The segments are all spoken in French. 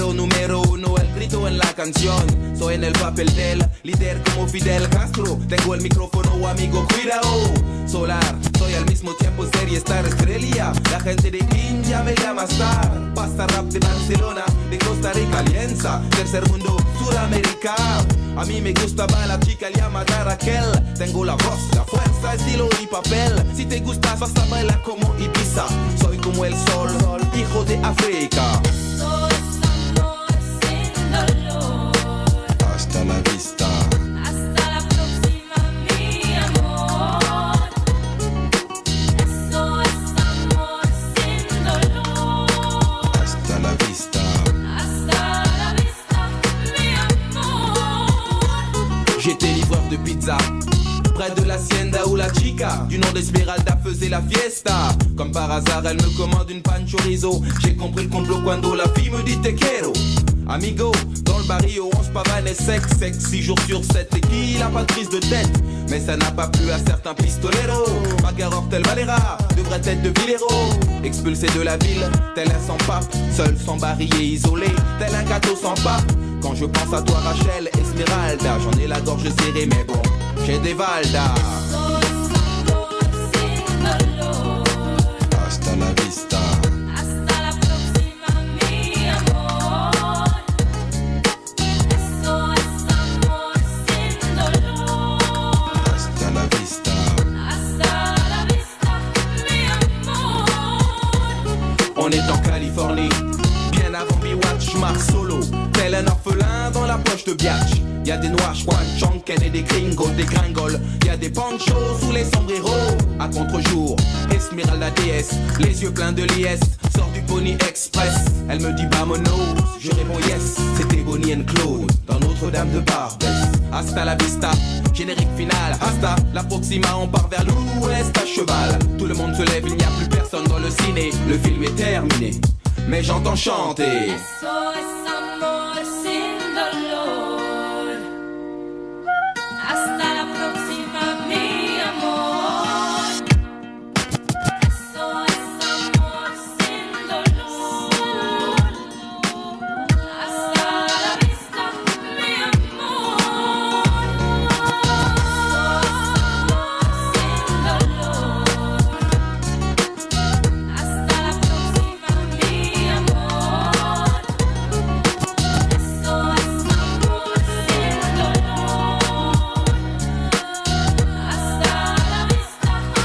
Siendo número uno el grito en la canción. Soy en el papel del líder como Fidel Castro. Tengo el micrófono, amigo, cuidado. Solar, soy al mismo tiempo serie star estrella. La gente de India me llama star. Pasta rap de Barcelona, de Costa Rica, Alianza. Tercer mundo, Sudamérica. A mí me gustaba la chica llamada Raquel. Tengo la voz, la fuerza, estilo y papel. Si te gustas vas a bailar como Ibiza. Soy como el sol, hijo de África. Eso es amor sin dolor. Hasta la vista. Hasta la próxima, mi amor. Eso es amor sin dolor. Hasta la vista. Hasta la vista, mi amor. J'étais livreur de pizza près de l'hacienda où la chica du nom d'Esmeralda faisait la fiesta. Comme par hasard elle me commande une pan chorizo. J'ai compris le complot quand la fille me dit te quiero. Amigo, dans le barrio on se pavane et sexe 6 jours sur 7 et qui n'a pas de prise de tête. Mais ça n'a pas plu à certains pistoleros. Bagarre Hortel Valera devrait être de Villero. Expulsé de la ville, tel un sans pape. Seul, sans barillet, isolé, tel un gâteau sans pape. Quand je pense à toi Rachel, Esmeralda, j'en ai la gorge serrée mais bon, j'ai des valdas. Eso es amor sin dolor. Hasta la vista. Hasta la próxima, mi amor. Eso es amor sin dolor. Hasta la vista. Hasta la vista, mi amor. On est en Californie, bien avant Biwatch, marche solo, tel un orphelin dans la poche de Biatch. Y'a des noirs, Chonken et des gringos, des gringoles. Y'a des panchos sous les sombreros. À contre-jour, Esmeralda DS, les yeux pleins de liesse, sort du Pony Express. Elle me dit vamonos, je réponds yes. C'était Bonnie and Claude dans Notre-Dame de Barbès. Hasta la vista, générique final. Hasta la proxima, on part vers l'ouest à cheval. Tout le monde se lève, il n'y a plus personne dans le ciné. Le film est terminé, mais j'entends chanter. Eso es amor sin dolor. Hasta la próxima, mi amor. Eso es amor sin dolor. Hasta la vista, mi amor. Eso es amor sin dolor. Hasta la próxima, mi amor. Eso es amor sin dolor. Hasta la vista, mi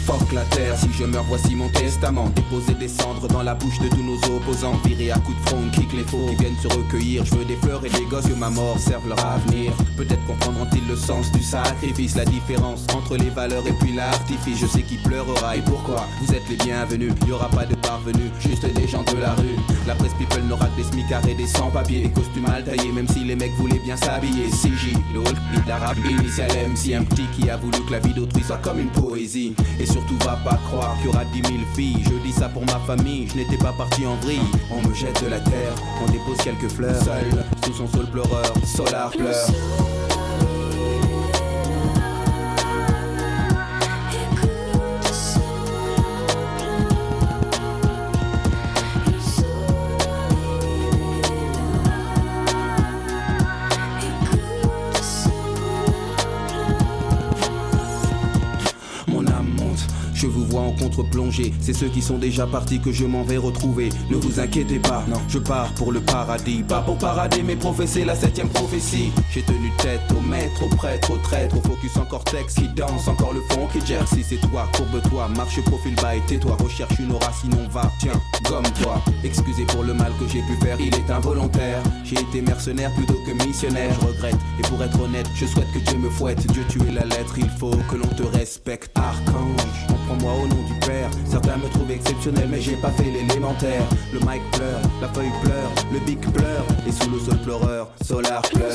Fuck la terre, si je meurs voici mon testament. Déposer des cendres dans la bouche de tous nos opposants. Virer à coups de front, kick les faux qui viennent se recueillir. Je veux des fleurs et des gosses que ma mort serve leur avenir. Peut-être comprendront-ils le sens du sacrifice. La différence entre les valeurs et puis l'artifice. Je sais qui pleurera et pourquoi. Vous êtes les bienvenus, y aura pas de parvenus, juste des gens de la rue. La presse people n'aura que des smicards et des sans-papiers. Des costumes mal taillés même si les mecs voulaient bien s'habiller. CJ, LOL, hit d'arabe, initial MC. Un petit qui a voulu que la vie d'autrui soit comme une poésie. Et surtout va pas croire qu'il y aura 10 000 filles. Je dis ça pour ma famille, je n'étais pas parti en vrille. On me jette de la terre, on dépose quelques fleurs. Seul, sous son sol pleureur, Solar pleure. Je vous vois en contre-plongée, c'est ceux qui sont déjà partis que je m'en vais retrouver. Ne vous inquiétez pas, non, je pars pour le paradis. Pas pour parader mais professer la 7ème prophétie. J'ai tenu tête au maître, au prêtre, au traître, au focus en cortex qui danse, encore le fond qui jersey. C'est toi, courbe-toi, marche profil bas et tais-toi. Recherche une aura sinon va, tiens, gomme-toi. Excusez pour le mal que j'ai pu faire, il est involontaire. J'ai été mercenaire plutôt que missionnaire, je regrette. Et pour être honnête, je souhaite que Dieu me fouette. Dieu tu es la lettre, il faut que l'on te respecte. Archange, prends-moi au nom du Père. Certains me trouvent exceptionnel mais j'ai pas fait l'élémentaire. Le mic pleure, la feuille pleure, le bic pleure. Et sous le sol pleureur, Solar pleure.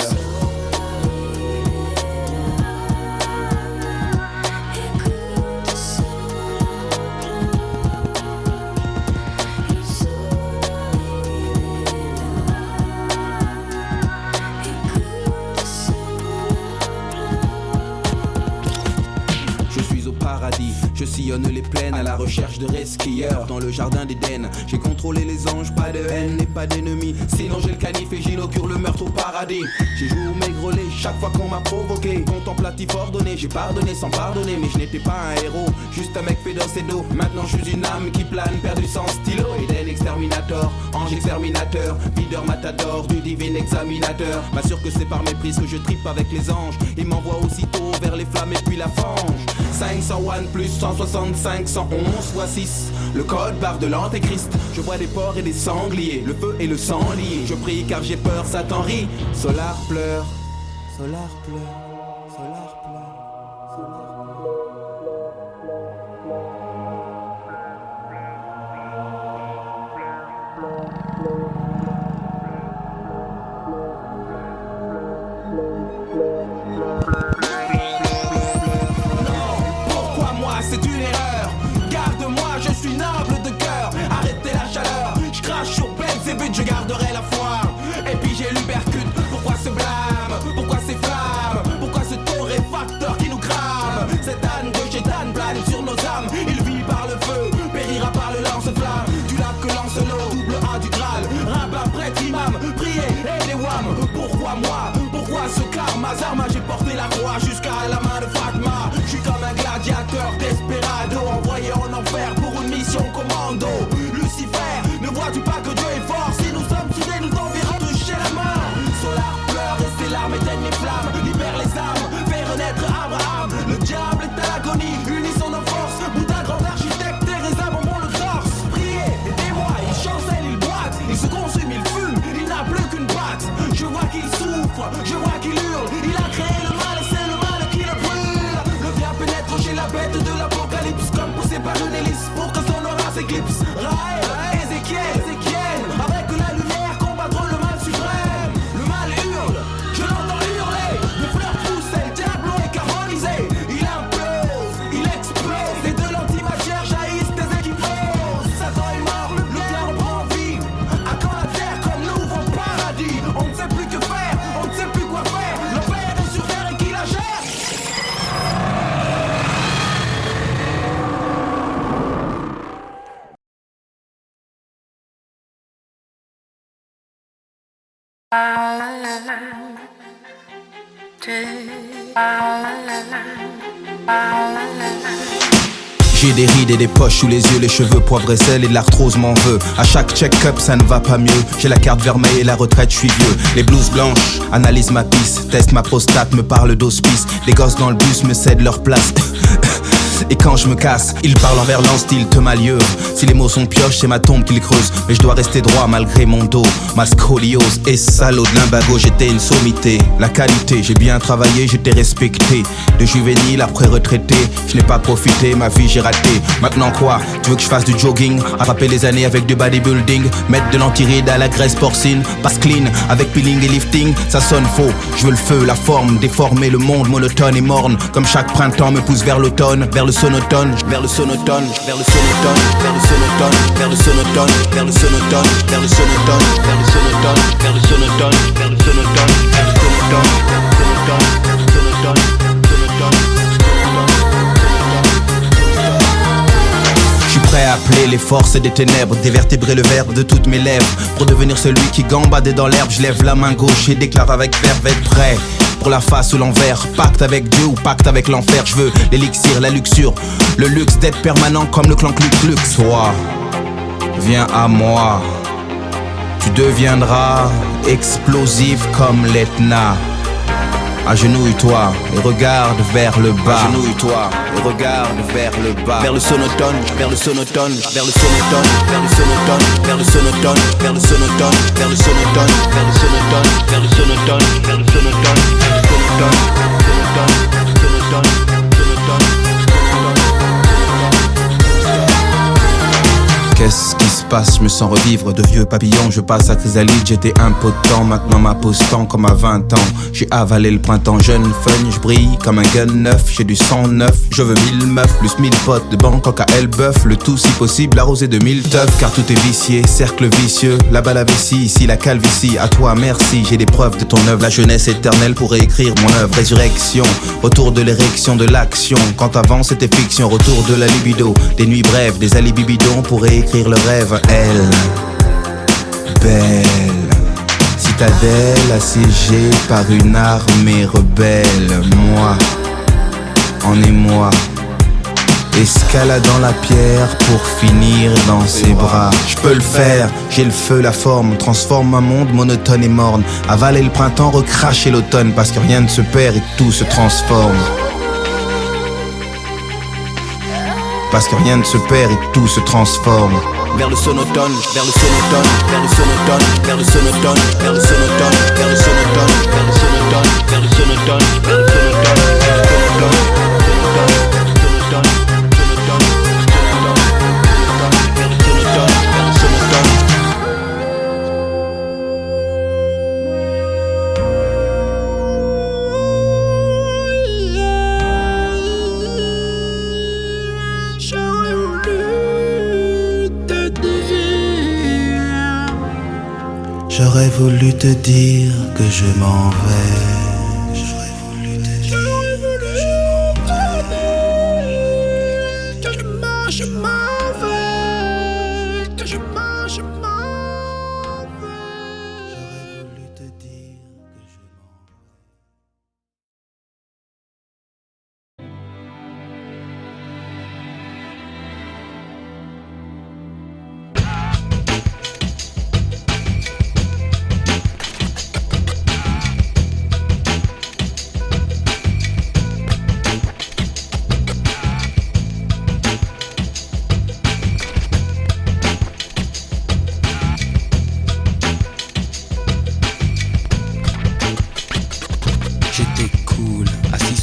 je sillonne les plaines à la recherche de resquilleurs. Dans le jardin d'Éden, j'ai contrôlé les anges, pas de haine et pas d'ennemis. Sinon j'ai le canif et j'inaugure le meurtre au paradis. J'ai joué au maigrelé chaque fois qu'on m'a provoqué. Contemplatif ordonné, j'ai pardonné sans pardonner. Mais je n'étais pas un héros, juste un mec fait d'os et d'eau. Maintenant je suis une âme qui plane, perdu sans stylo. Eden exterminator, ange exterminateur, videur matador du divin examinateur. M'assure que c'est par méprise que je tripe avec les anges. Il m'envoie aussitôt vers les flammes et puis la fange. 501 plus 165 111 fois 6, le code barre de l'antéchrist. Je vois des porcs et des sangliers, le feu et le sang liés. Je prie car j'ai peur, Satan rit. Solar pleure, Solar pleure, Solar pleure, Solar pleure. C'est une erreur, garde-moi, je suis noble de cœur. Arrêtez la chaleur, je crache sur pleine, c'est but, je garderai la foi. Et puis j'ai l'ubercute, pourquoi ce blâme, pourquoi ces flammes, pourquoi ce torréfacteur qui nous crame. Cette âne de chétane plane sur nos âmes. Il vit par le feu, périra par le lance-flamme. Du lac que lance l'eau, double A du Graal. Rabbin, prêtre, imam, priez et les wham. Pourquoi moi, pourquoi ce karma Zarma, j'ai porté la croix jusqu'à la main de Fatma. Je suis comme un gladiateur desperado, envoyé en enfer pour une mission commando. Lucifer, ne vois-tu pas que Dieu est fort? Si nous sommes soudés, nous enverrons toucher la mort. Solar pleure et ses larmes éteignent les flammes. Libère les âmes, fait renaître Abraham. Le diable est à l'agonie, unissons nos forces. Bouddha, grand architecte, Teresa, bonbon le torse. Priez, aidez-moi, il chancelle, il boite. Il se consume, il fume, il n'a plus qu'une patte. Je vois qu'il souffre, je vois qu'il hurle. Il a créé le mal et c'est le mal qui le brûle. Le bien pénètre chez la bête de l'apocalypse, comme poussé par une hélice pour que son aura s'éclipse. Raël, Ézéchiel, avec la lumière combattre le mal suprême. Le mal hurle, je l'entends hurler. Des fleurs poussent, le diable est carbonisé. Il implose, il explose, et de l'antimatière jaillissent des équiposes. Satan est mort, le bien reprend vie. À quand la terre comme nouveau paradis? On ne sait plus que faire, on ne sait plus quoi faire. L'enfer est sur terre et qui la gère? J'ai des rides et des poches sous les yeux, les cheveux poivre et sel et de l'arthrose m'en veut. À chaque check-up ça ne va pas mieux. J'ai la carte vermeille et la retraite, je suis vieux. Les blouses blanches analysent ma pisse, testent ma prostate, me parlent d'hospice. Les gosses dans le bus me cèdent leur place. Et quand je me casse, ils parlent envers l'an style te malieux. Si les mots sont pioches, c'est ma tombe qu'ils creusent. Mais je dois rester droit malgré mon dos. Ma scoliose et salaud de l'imbago, j'étais une sommité. La qualité, j'ai bien travaillé, j'étais respecté. De juvénile après retraité, je n'ai pas profité, ma vie j'ai raté. Maintenant quoi, tu veux que je fasse du jogging, attraper les années avec du bodybuilding, mettre de l'antiride à la graisse porcine, passe clean avec peeling et lifting, ça sonne faux. Je veux le feu, la forme, déformer le monde monotone et morne. Comme chaque printemps me pousse vers l'automne, vers le sonotone, vers le sonotone, vers le sonotone, vers le sonotone, vers le sonotone, vers le sonotone, vers le sonotone, vers le sonotone, vers le sonotone, vers le sonotone, vers le sonotone, vers le sonotone, sonotone, sonotone. Je suis prêt à appeler les forces des ténèbres, dévertébrer le verbe de toutes mes lèvres. Pour devenir celui qui gambade dans l'herbe, je lève la main gauche et déclare avec verve être prêt. Pour la face ou l'envers, pacte avec Dieu ou pacte avec l'enfer. Je veux l'élixir, la luxure, le luxe d'être permanent comme le clan Ku Klux. Toi, viens à moi, tu deviendras explosif comme l'Etna. Agenouille-toi et regarde vers le bas. Agenouille-toi et regarde vers le bas. Vers le sonotone, vers le sonotone, vers le sonotone, vers le sonotone, vers le sonotone, vers le sonotone, vers le sonotone, vers le sonotone, vers le sonotone, vers le sonotone, vers le sonotone, sonotone, sonotone, sonotone. Qu'est-ce qui se passe? Je me sens revivre de vieux papillons. Je passe à chrysalide, j'étais impotent. Maintenant ma pose tend comme à 20 ans. J'ai avalé le printemps jeune, fun, je brille comme un gun neuf. J'ai du sang neuf, je veux 1000 meufs, plus 1000 potes de Bangkok à Elbeuf. Le tout si possible arrosé de 1000 teufs. Car tout est vicié, cercle vicieux. Là-bas la vessie, ici la calvitie. À toi merci, j'ai des preuves de ton œuvre. La jeunesse éternelle pourrait écrire mon œuvre. Résurrection, retour de l'érection de l'action. Quand avant c'était fiction, retour de la libido. Des nuits brèves, des alibis bidons pourraient écrire le rêve. Elle, belle, citadelle assiégée par une armée rebelle. Moi, en émoi, escaladant la pierre pour finir dans ses bras. Je peux le faire, j'ai le feu, la forme. Transforme un monde monotone et morne. Avaler le printemps, recracher l'automne. Parce que rien ne se perd et tout se transforme. Parce que rien ne se perd et tout se transforme. Vers le sonotone, vers le sonotone, vers le sonotone, vers le sonotone, vers le sonotone, vers le sonotone, vers le sonotone, vers le sonotone, vers le sonotone, vers le J'aurais voulu te dire que je m'en vais. J'aurais voulu te dire que je m'en vais. Que je m'en vais. J'aurais voulu te dire que je m'en vais.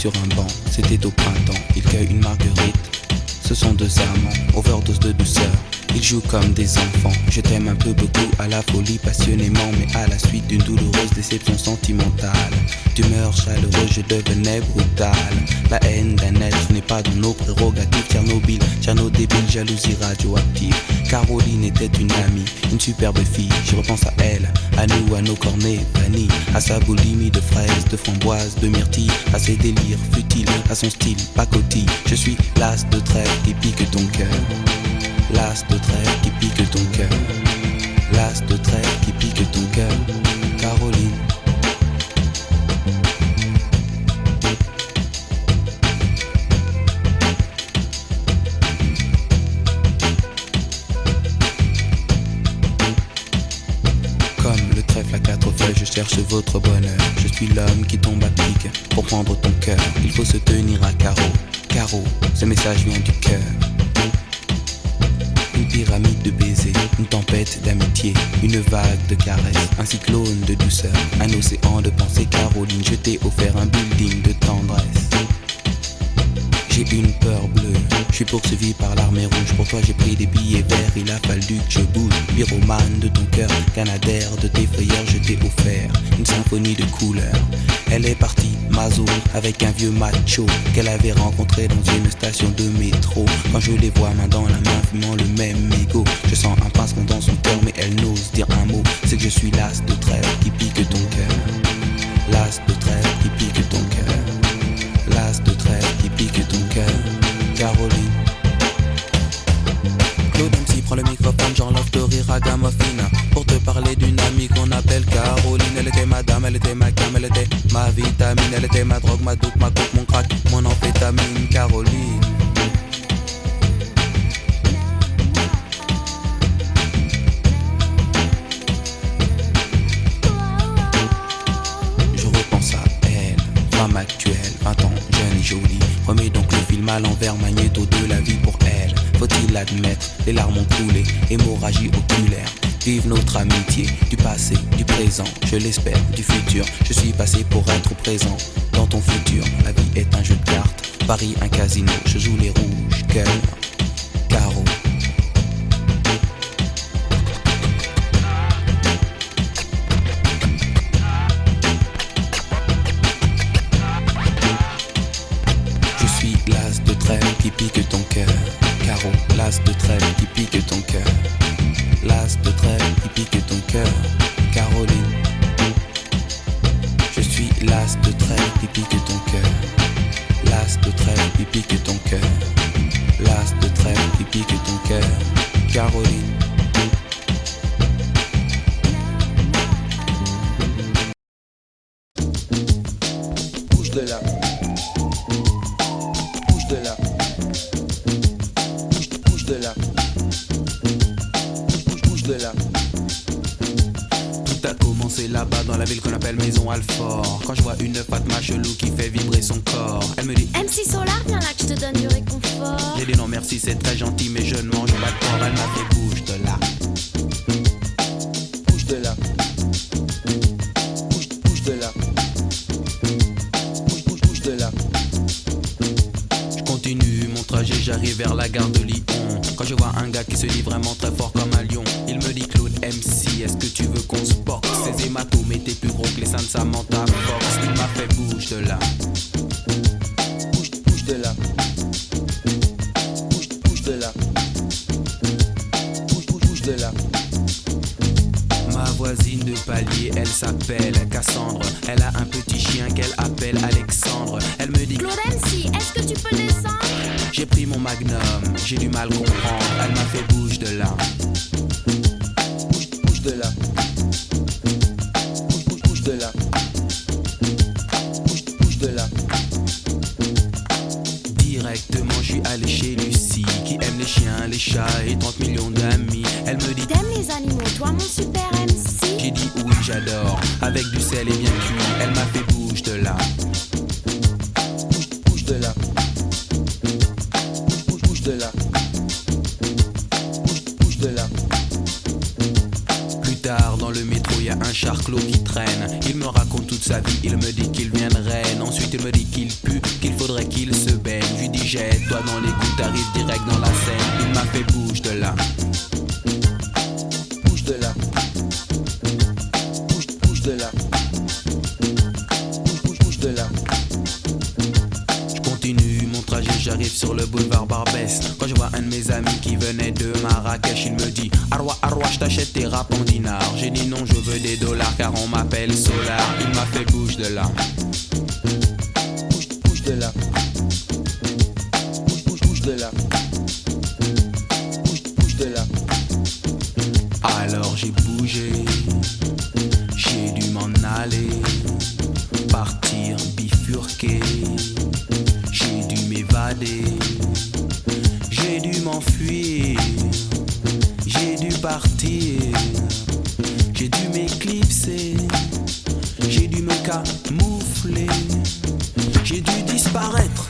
Sur un banc, c'était au printemps, il cueille une marguerite. Ce sont deux amants, overdose de douceur. Ils jouent comme des enfants. Je t'aime un peu beaucoup, à la folie passionnément, mais à la suite d'une douloureuse déception sentimentale. D'humeur chaleureuse, je devenais brutal. La haine d'un être n'est pas dans nos prérogatives. Tchernobyl, Tcherno débile, jalousie radioactive. Caroline était une amie, une superbe fille. Je repense à elle, à nous, à nos cornets vanille, à sa boulimie de fraises, de framboises, de myrtilles, à ses délires futiles, à son style pacotille. Je suis l'as de trêve qui pique ton cœur. L'as de trêve qui pique ton cœur. L'as de trêve qui pique ton cœur. Caroline. Comme le trèfle à quatre feuilles, je cherche votre bonheur. Je suis l'homme qui tombe à pic pour prendre ton cœur. Il faut se tenir à carreau. Carreau, ce message vient du cœur. Une pyramide de baisers, une tempête d'amitié, une vague de caresses, un cyclone de douceur, un océan de pensée. Caroline, je t'ai offert un building de tendresse. J'ai une peur bleue, je suis poursuivi par l'armée rouge. Pour toi j'ai pris des billets verts, il a fallu que je bouge. Pyromane de ton cœur, canadaire de tes frayeurs. Je t'ai offert une symphonie de couleurs. Elle est partie, Mazo, avec un vieux macho qu'elle avait rencontré dans une station de métro. Quand je les vois main dans la main, fumant le même mégot, je sens un pincement dans son cœur, mais elle n'ose dire un mot. C'est que je suis l'as de trêve qui pique ton cœur. L'as de trêve qui pique ton cœur. L'as de trêve qui pique ton cœur. Caroline. Claude MC prend le microphone, j'enlève de rire à Gamophine pour te parler d'une amie qu'on appelle Caroline. Elle était ma dame, elle était ma cam, elle était ma vitamine. Elle était ma drogue, ma dope, ma coke, mon crack, mon amphétamine. Caroline. Je repense à elle, femme actuelle, 20 ans, jeune et jolie. Remets donc le film à l'envers, magnéto de la vie pour elle. Faut-il l'admettre, les larmes ont coulé, hémorragie oculaire. Vive notre amitié, du passé, du présent, je l'espère, du futur. Je suis passé pour être présent dans ton futur. La vie est un jeu de cartes, Paris un casino. Je joue les rouges, cœur, carreau. cœur, Caroline. Je suis l'as de trêve qui pique ton cœur. L'as de trêve qui pique ton cœur. L'as de trêve qui pique ton cœur, Caroline. Bouge de là. Bouge de là. Bouge de là. Bouge de là. Tout a commencé là-bas dans la ville qu'on appelle Maison Alfort. Quand je vois une Fatma chelou qui fait vibrer son corps, elle me dit MC Solar, viens là que je te donne du réconfort. j'ai dit non merci, c'est très gentil mais je ne mange pas de porc. Elle m'a fait bouge de là. Bouge de là. Bouge de là. Bouge de là. Je continue mon trajet, j'arrive vers la gare de Lyon. Quand je vois un gars qui se dit vraiment très fort comme un lion, il me dit Claude MC, est-ce que tu veux qu'on se boxe? Ses hématomes étaient plus gros que les seins de Samantha Fox. Il m'a fait bouge de là. Bouge de là. Bouge de là. Bouge de là. Ma voisine de palier, elle s'appelle Cassandre. Elle a un petit chien qu'elle appelle Alexandre. Elle me dit Claude MC, est-ce que tu peux descendre? j'ai pris mon magnum, j'ai du mal comprendre. Elle m'a fait bouge de là. Bouge de là. Bouge de là. Bouge de là. Directement je suis allé chez Lucie, qui aime les chiens, les chats et 30 millions d'amis. Elle me dit T'aimes les animaux, toi mon super MC? j'ai dit oui j'adore, avec du sel et bien cuit. Elle m'a fait bouge de là. Bouge de là. Bouge de là. Bouge de là. Plus tard dans le métro y a un charclot qui traîne. Il me raconte toute sa vie, il me dit qu'il vient de Rennes. Ensuite il me dit qu'il pue, qu'il faudrait qu'il se baigne. Je lui dis jette-toi dans l'égout, t'arrives direct dans la Seine. Il m'a fait bouge de là. Bouge de là. Bouge de là. Bouge de là. Je continue mon trajet, j'arrive sur le boulevard Barbès. Quand je vois un de mes amis qui venait de Marrakech, il me dit Arwa, Arwa, je t'achète tes rap en dinars. J'ai dit non, je veux des dollars car on m'appelle Solar. Il m'a fait bouge de là. Bouge de là. Bouge de là. Bouge de là. Alors j'ai bougé, j'ai dû m'en aller, partir bifurquer. J'ai dû m'évader, j'ai dû m'enfuir, j'ai dû partir, j'ai dû m'éclipser, j'ai dû me camoufler, j'ai dû disparaître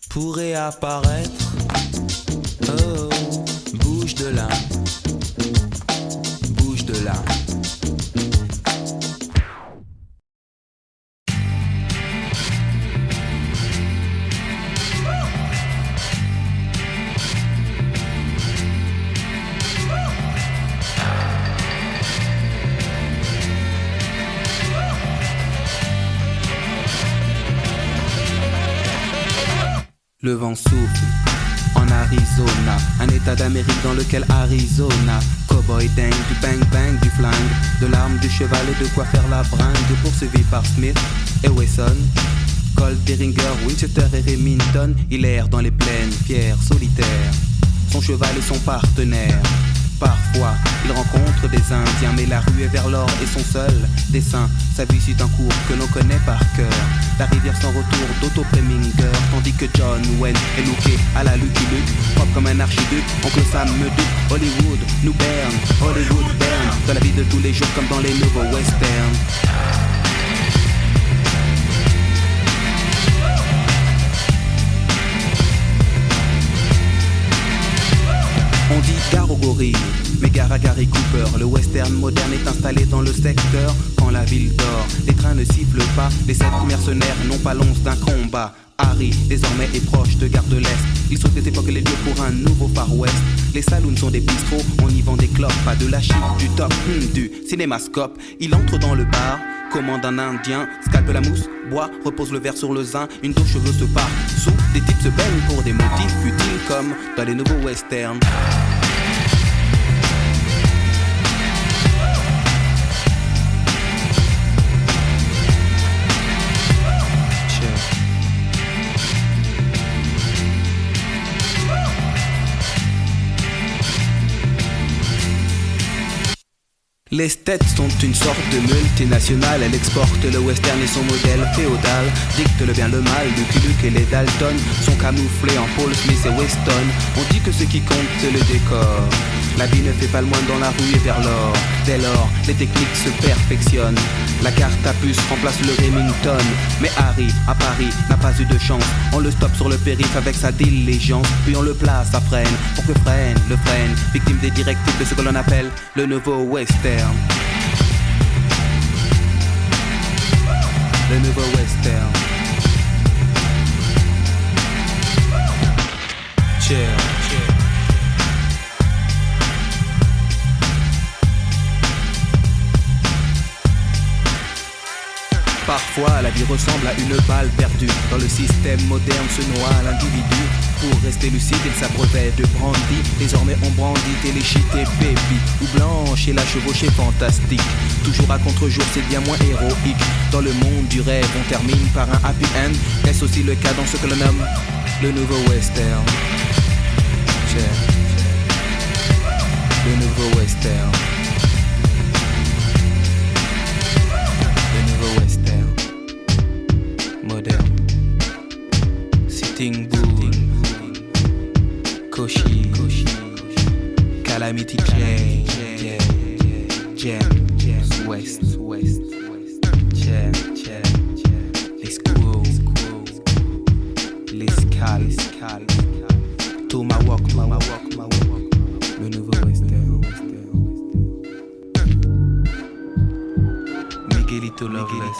pour réapparaître. Oh, bouge de là, bouge de là. Le vent souffle en Arizona, un état d'Amérique dans lequel Arizona. Cowboy dingue, du bang bang, du flingue, de l'arme, du cheval et de quoi faire la bringue. Poursuivi par Smith et Wesson, Colt, Derringer, Winchester et Remington. Il erre dans les plaines, fier, solitaire, son cheval et son partenaire. Parfois, il rencontre des Indiens, mais la rue est vers l'or et son seul dessin. Sa vie suit un cours que l'on connaît par cœur. La rivière sans retour d'Otto Preminger, tandis que John Wayne est looké à la Lucky Luke, propre comme un archiduc. Oncle Sam me doute, Hollywood nous berne, Hollywood berne, dans la vie de tous les jours comme dans les nouveaux westerns. On dit gare aux gorilles, mais gare à Gary Cooper. Le western moderne est installé dans le secteur. Quand la ville dort, les trains ne sifflent pas. Les 7 mercenaires n'ont pas l'once d'un combat. Harry, désormais, est proche de Gare de l'Est. Il saute des époques les lieux pour un nouveau Far West. Les saloons sont des bistrots, on y vend des clopes. Pas de la chic, du top, du cinémascope. Il entre dans le bar, commande un indien, scalpe la mousse, boit, repose le verre sur le zin. Une dos cheveux se part sous, des types se baignent pour des motifs futiles comme dans les nouveaux westerns. Les States sont une sorte de multinationale. Elle exporte le western et son modèle féodal. Dicte le bien, le mal, Lucky Luke et les Dalton sont camouflés en Paul Smith et Weston. On dit que ce qui compte c'est le décor. La vie ne fait pas le moine dans la rue et vers l'or. Dès lors, les techniques se perfectionnent. La carte à puce remplace le Remington. Mais Harry, à Paris, n'a pas eu de chance. On le stoppe sur le périph' avec sa diligence. Puis on le place à freine, pour que freine, le freine. Victime des directives de ce que l'on appelle le nouveau western. Le nouveau western. Cheer. Parfois, la vie ressemble à une balle perdue. Dans le système moderne se noie l'individu. Pour rester lucide, il s'abreuvait de brandy. Désormais, on brandit téléchite et baby. Ou blanche et la chevauchée fantastique. Toujours à contre-jour, c'est bien moins héroïque. Dans le monde du rêve, on termine par un happy end. Est-ce aussi le cas dans ce que l'on nomme le nouveau western? Le nouveau western. Le nouveau western. Moderne. Sitting Bull. Koshi. Calamity Jam. West. Jam. Les Squirrels. Les Scal. Tomahawk. Le nouveau western. Miguelito Loveless.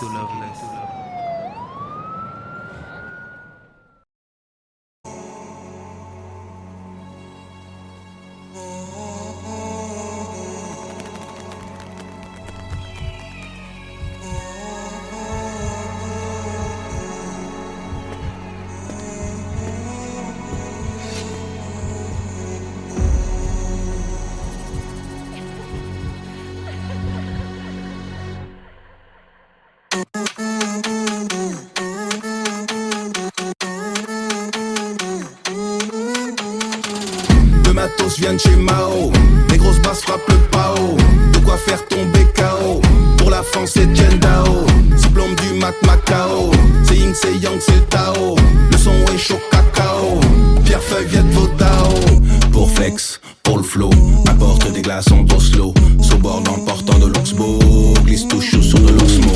Viennent chez Mao, les grosses basses frappent le pao. De quoi faire tomber KO. Pour la France c'est Jendao. Diplôme du Mac Macao. C'est Ying, c'est Yang, c'est le Tao. Le son est chaud cacao. Pierre Feuille vient de Vodao. Pour flex, pour le flow, apporte des glaçons d'Oslo. Sobord en portant de l'Oxbo. Glisse tout chaud sur de l'Oxmo.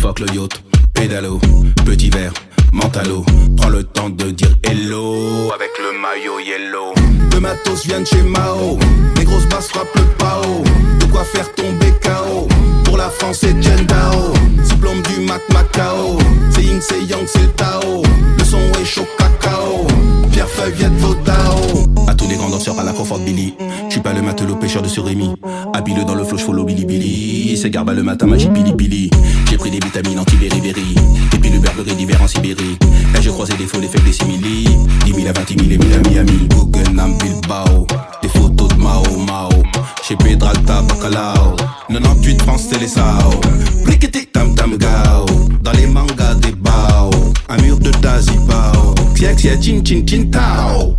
Fuck le yacht, pédalo. Petit verre, mentalo. Prends le temps de dire hello avec le maillot yellow. Le matos viennent chez Mao. Les grosses basses frappent le pao. De quoi faire tomber KO. Pour la France c'est Jendao. Diplôme du Mac Macao. C'est Ying, c'est Yang, c'est le Tao. Le son est chaud cacao. Pierre Feuille vient de Vodao. À tous les grands danseurs à la confort Billy. J'suis pas le matelot pêcheur de surimi. Habile dans le flow, j'follow Billy Billy. C'est garba le matin, magie pili pili. J'ai pris des vitamines anti-beriberi. Et puis le Burberry d'hiver en Sibérie. Et je croisais des faux, des faibles, des simili. 10 000 à 20 000 et 1000 à Miami. Guggenheim, Bilbao. Des photos de Mao Mao. Chez Pedralta, Bacalao. 98 France, c'est les Sao. Briqueté, tam tam gao. Dans les mangas des bao. Un mur de Tazibao. Xia xia chin chin chin tao.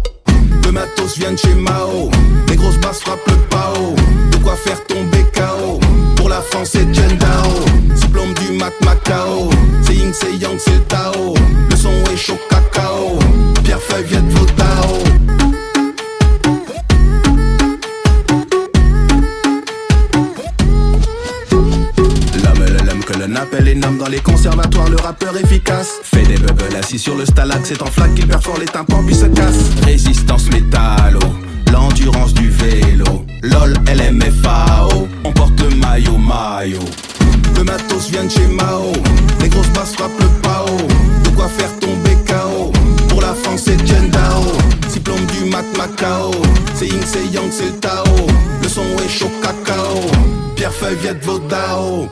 Le matos vient de chez Mao. Les grosses basses frappent le pao. De quoi faire tomber KO. Pour la France c'est Jendao. Diplôme du Mac Macao. C'est Ying, c'est Yang, c'est le Tao. Le son est chaud cacao. Pierre Feuille vient de Vodao. Que l'on appelle énorme dans les conservatoires, le rappeur efficace. Fait des bubbles assis sur le stalag, c'est en flaque qu'il perfore les tympans puis se casse. Résistance métallo, l'endurance du vélo. LOL, LMFAO, on porte le maillot. Le matos vient de chez Mao, les grosses basses frappent le pao. De quoi faire tomber KO. Pour la France c'est Jendao. Diplôme du Mac Macao. C'est Ying, c'est Yang, c'est le Tao. Le son est chaud cacao. Pierre Feuille vient de Vodao.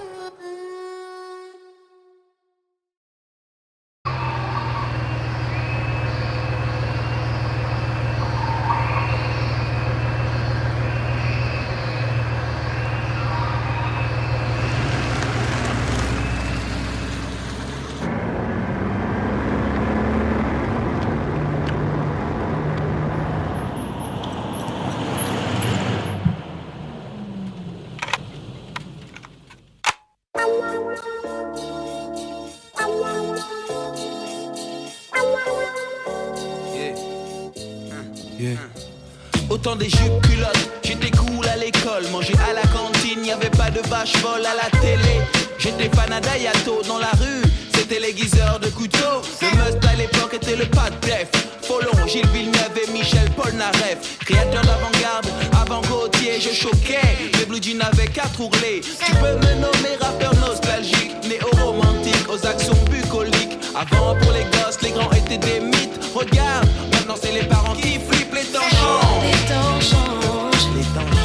Autant des jupes culottes, j'étais cool à l'école. Manger à la cantine, y'avait pas de vache folle à la télé. J'étais fan à Dayato dans la rue, c'était l'aiguiseur de couteau. Le must à l'époque était le pas de def. Follon, Gilles Villeneuve et Michel Polnareff. Créateur d'avant-garde, avant Gauthier, je choquais. Mes blue jeans avaient 4 ourlets. Tu peux me nommer rappeur nostalgique, néo-romantique, aux actions bucoliques. Avant pour les gosses, les grands étaient des mythes. Regarde, maintenant c'est les parents qui flippent, les temps changent. Les temps changent.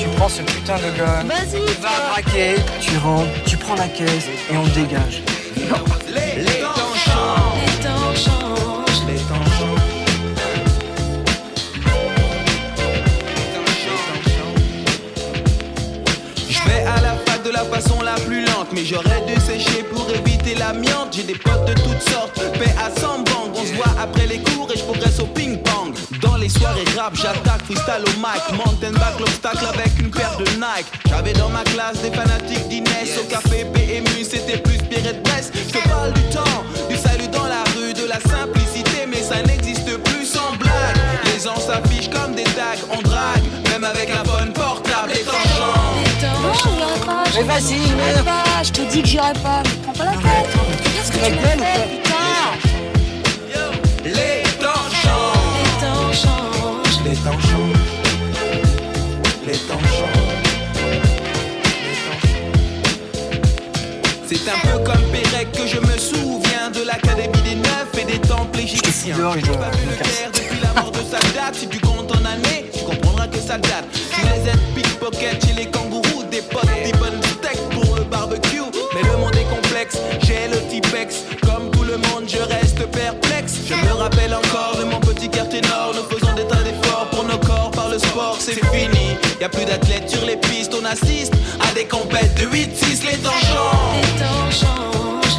Tu prends ce putain de gun, Vas-y, tu vas braquer, tu rentres, tu prends la caisse et on dégage. Les temps changent. Les temps changent. Les temps changent. Je vais à la fac de la façon la plus lente, mais j'aurais dû sécher pour éviter l'amiante. J'ai des potes de toutes sortes, paix à 100 bangs. On se voit après les cours et je progresse au ping-pong. Dans les soirées rap, j'attaque freestyle au mic. Mountain back l'obstacle avec une paire de Nike. J'avais dans ma classe des fanatiques d'Inès. Au café PMU, c'était plus Pierre de Brest. Je te parle du temps, du salut dans la rue, de la simplicité, mais ça n'existe plus sans blague. Les gens s'affichent comme des tags, on drague, même avec un phone portable. Les temps changent. Les temps changent. Mais vas-y, J'irai pas, je te dis que j'irai pas, mais prends pas la tête. Qu'est-ce que tu me fais, putain? Les temps changent. Les temps changent. Les temps changent. Les temps changent. C'est un peu comme Pérec que je me souviens de l'Académie des Neufs et des temples égyptiens. dehors, J'ai il doit pas vu me le casser. Caire depuis la mort de Sadat. Si tu comptes en années, tu comprendras que ça date. Tu les aides pickpocket chez les kangourous, des potes, des bonnes steaks pour le barbecue. Mais le monde est complexe, j'ai le Tipex. Comme tout le monde, je reste perplexe. Je me rappelle encore de mon petit quartier nord. Nous faisons des tas d'efforts pour nos corps par le sport, c'est fini. Y'a plus d'athlètes sur les pistes, on assiste à des compètes de 8-6, les temps changent. Les temps changent.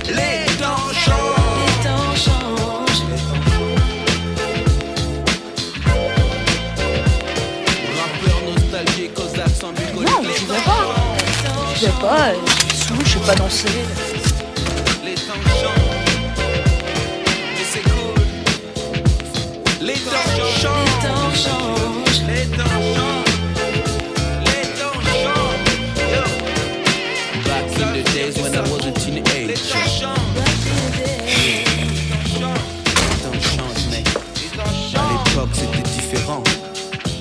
Les temps changent. Les temps changent. Rappeur nostalgique aux accents bucoliques. Non, mais je vais pas. Je sais pas, je suis sous, je sais pas danser. Les temps changent. Et c'est cool. Les temps changent. Les temps changent. Les temps changent. Les temps changent. Yo. Back in the days when I was a teenager. Les temps changent. Les temps changent, mec. À l'époque c'était différent.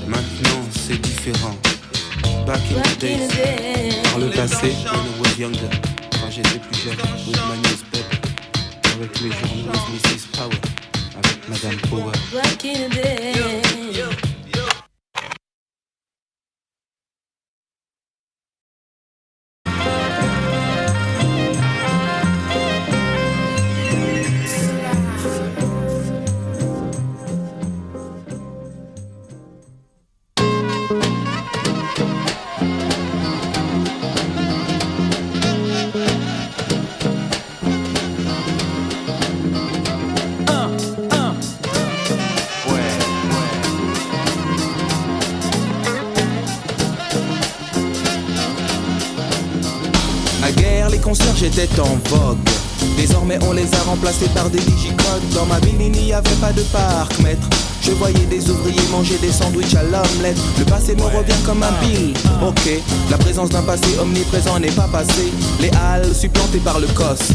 Maintenant c'est différent. Back in the days. Par le passé, when I was younger. Quand j'étais plus jeune, with my newspaper. Avec les journaux, Mrs. Power. Avec Madame Power. Back in the day. Naguère, les concerts j'étais en vogue. Désormais on les a remplacés par des digicodes. Dans ma ville il n'y avait pas de parc-mètre. Je voyais des ouvriers manger des sandwichs à l'omelette. Le passé me revient comme un bill. Ok, la présence d'un passé omniprésent n'est pas passé. Les halles supplantées par le coste.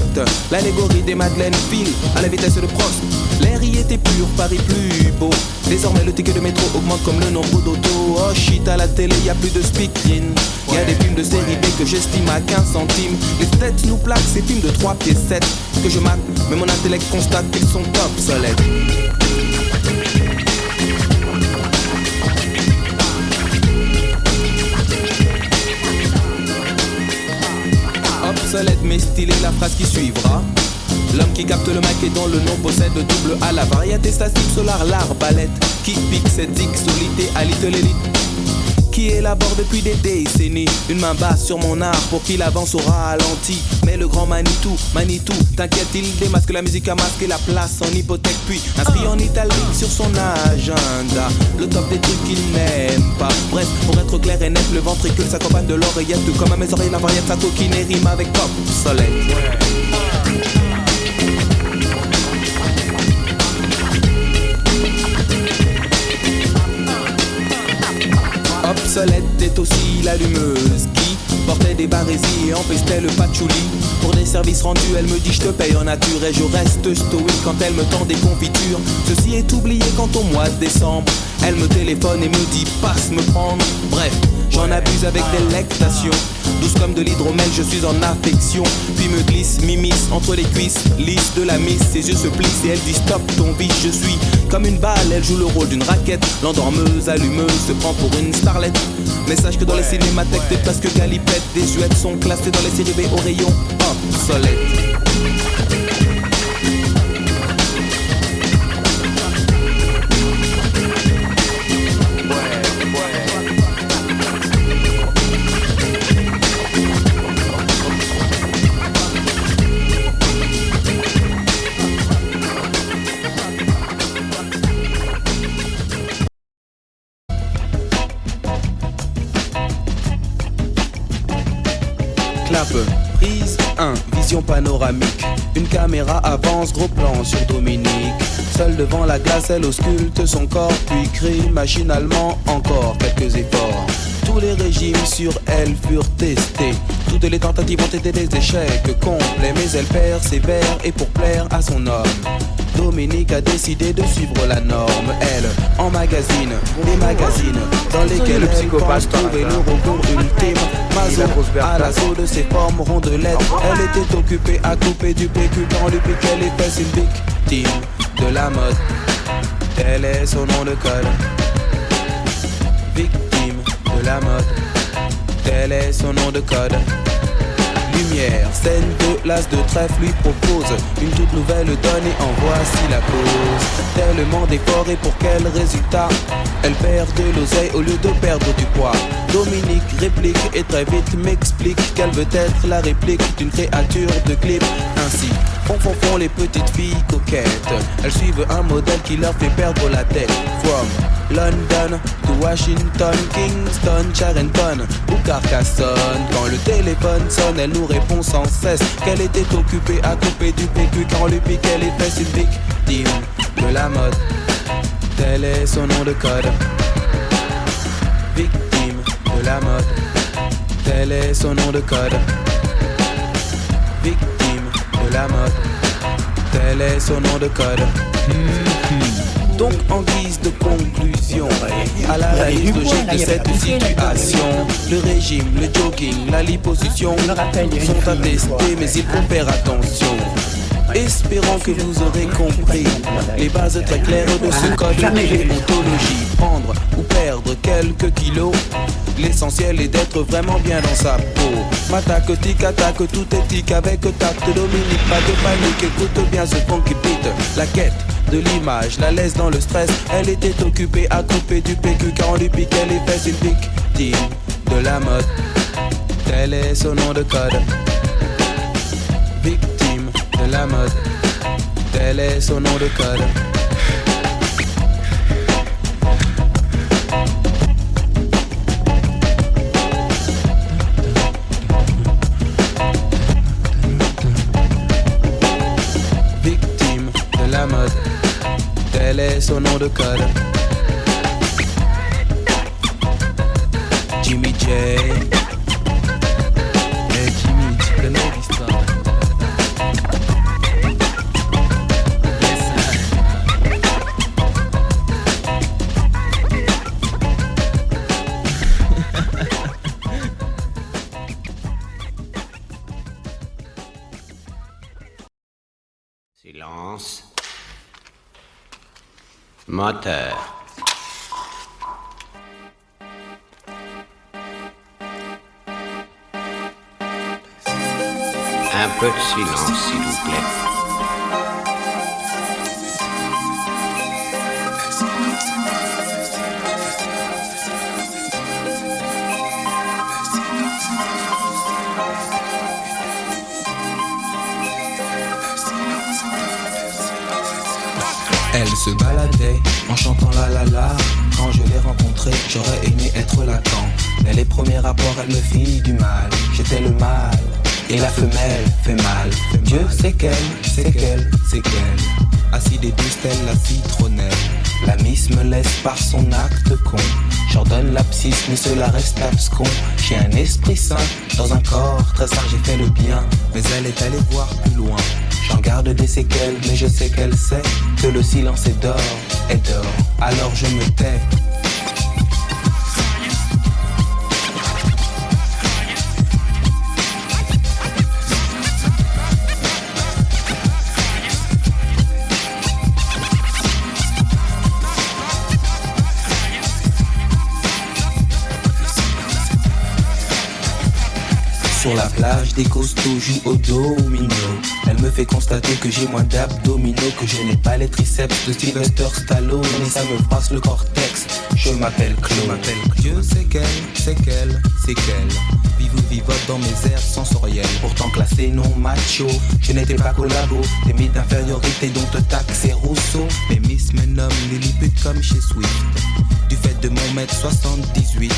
L'allégorie des Madeleines file à la vitesse de Prost. L'air y était pur, Paris plus beau. Désormais le ticket de métro augmente comme le nombre d'autos. Oh shit, à la télé y a plus de speaking. Y a des films de série B que j'estime à 15 centimes. Les têtes nous plaquent ces films de 3 pieds 7 que je mate, mais mon intellect constate qu'ils sont obsolètes. Obsolète mais stylé, la phrase qui suivra. L'homme qui capte le mic et dont le nom possède double A. La variété statique solar, l'arbalète qui pique cette solité à little elite. Qui élabore depuis des décennies une main basse sur mon art pour qu'il avance au ralenti. Mais le grand Manitou, t'inquiète, il démasque la musique à masquer la place en hypothèque. Puis inscrit en italique sur son agenda. Le top des trucs qu'il n'aime pas. Bref, pour être clair et net, le ventricule s'accompagne de l'oreillette. Tout comme à mes oreilles, la variette, sa coquine et rime avec pop soleil. Obsolète est aussi l'allumeuse qui portait des barésies et empestait le patchouli. Pour des services rendus, elle me dit je te paye en nature et je reste stoïque quand elle me tend des confitures. Ceci est oublié quand au mois de décembre, elle me téléphone et me dit passe me prendre. Bref, j'en abuse avec délectation. Douce comme de l'hydromel, je suis en affection. Puis me glisse, m'immisce entre les cuisses, lisse de la miss. Ses yeux se plissent et elle dit stop ton vice. Je suis comme une balle, elle joue le rôle d'une raquette. L'endormeuse, allumeuse, se prend pour une starlette. Mais sache que dans les cinémathèques, des places que galipettes, des jouettes sont classées dans les séries B au rayon obsolète. Clap, prise 1, vision panoramique. Une caméra avance, gros plan sur Dominique. Seule devant la glace, elle ausculte son corps, puis crie machinalement encore quelques efforts. Tous les régimes sur elle furent testés. Toutes les tentatives ont été des échecs complets. Mais elle persévère et pour plaire à son homme, Dominique a décidé de suivre la norme. Elle emmagasine des magazines dans lesquels elle pense trouver le recours ultime. Mazo à l'assaut de ses formes rondelettes. Elle était occupée à couper du PQ quand lui piquait les fesses. Une victime de la mode, tel est son nom de code. Victime de la mode, tel est son nom de code. Lumière, scène de l'as de trèfle lui propose une toute nouvelle donne et en voici la cause. Tellement d'efforts et pour quel résultat? Elle perd de l'oseille au lieu de perdre du poids. Dominique réplique et très vite m'explique qu'elle veut être la réplique d'une créature de clip. Ainsi, font les petites filles coquettes. Elles suivent un modèle qui leur fait perdre la tête. From London to Washington, Kingston, Charenton ou Carcassonne. Quand le téléphone sonne, elle nous répond sans cesse qu'elle était occupée à couper du PQ quand on lui piquait les fesses. Une victime de la mode, tel est son nom de code. Victime de la mode, tel est son nom de code. Victime de la mode, tel est son nom de code. Donc en guise de conclusion à l'analyse logique de cette situation, le régime, le jogging, la liposuction sont attestés, mais il faut faire attention. Espérons que vous aurez compris les bases très claires de ce code de déontologie. Prendre ou perdre quelques kilos, l'essentiel est d'être vraiment bien dans sa peau. M'attaque, tic, attaque, tout est tic avec tact. Dominique, pas de panique, écoute bien ce funky beat. La quête de l'image la laisse dans le stress. Elle était occupée à couper du PQ quand on lui piquait les fesses. Une victime de la mode, tel est son nom de code. Victime de la mode, tel est son nom de code. Victime de la mode, tel est son nom de code. Jimmy J. Hey Jimmy, tu connais l'histoire? Silence. Moteur. Un peu de silence, s'il vous plaît. Elle se baladait en chantant la la la. Quand je l'ai premier rapport, elle me fit du mal. J'étais le mâle et la femelle fait mal. Dieu sait qu'elle, c'est qu'elle, c'est qu'elle. Acide et douce telle la citronnelle. La miss me laisse par son acte con. J'ordonne l'abscisse mais cela reste abscon. J'ai un esprit sain dans un corps très sain, j'ai fait le bien. Mais elle est allée voir plus loin. J'en garde des séquelles mais je sais qu'elle sait que le silence est d'or, est d'or. Alors je me tais. Sur la plage, des costauds jouent au domino. Elle me fait constater que j'ai moins d'abdominaux, que je n'ai pas les triceps de Sylvester Stallone. Et ça me froisse le cortex, je m'appelle Claude. Dieu sait qu'elle, c'est qu'elle, c'est qu'elle. Vivote dans mes airs sensoriels. Pourtant classé non macho, je n'étais pas collabo. Des mythes d'infériorité dont te taxe Rousseau. Mais Miss me nomme Lilliput comme chez Swift. Du fait de mon mètre 78.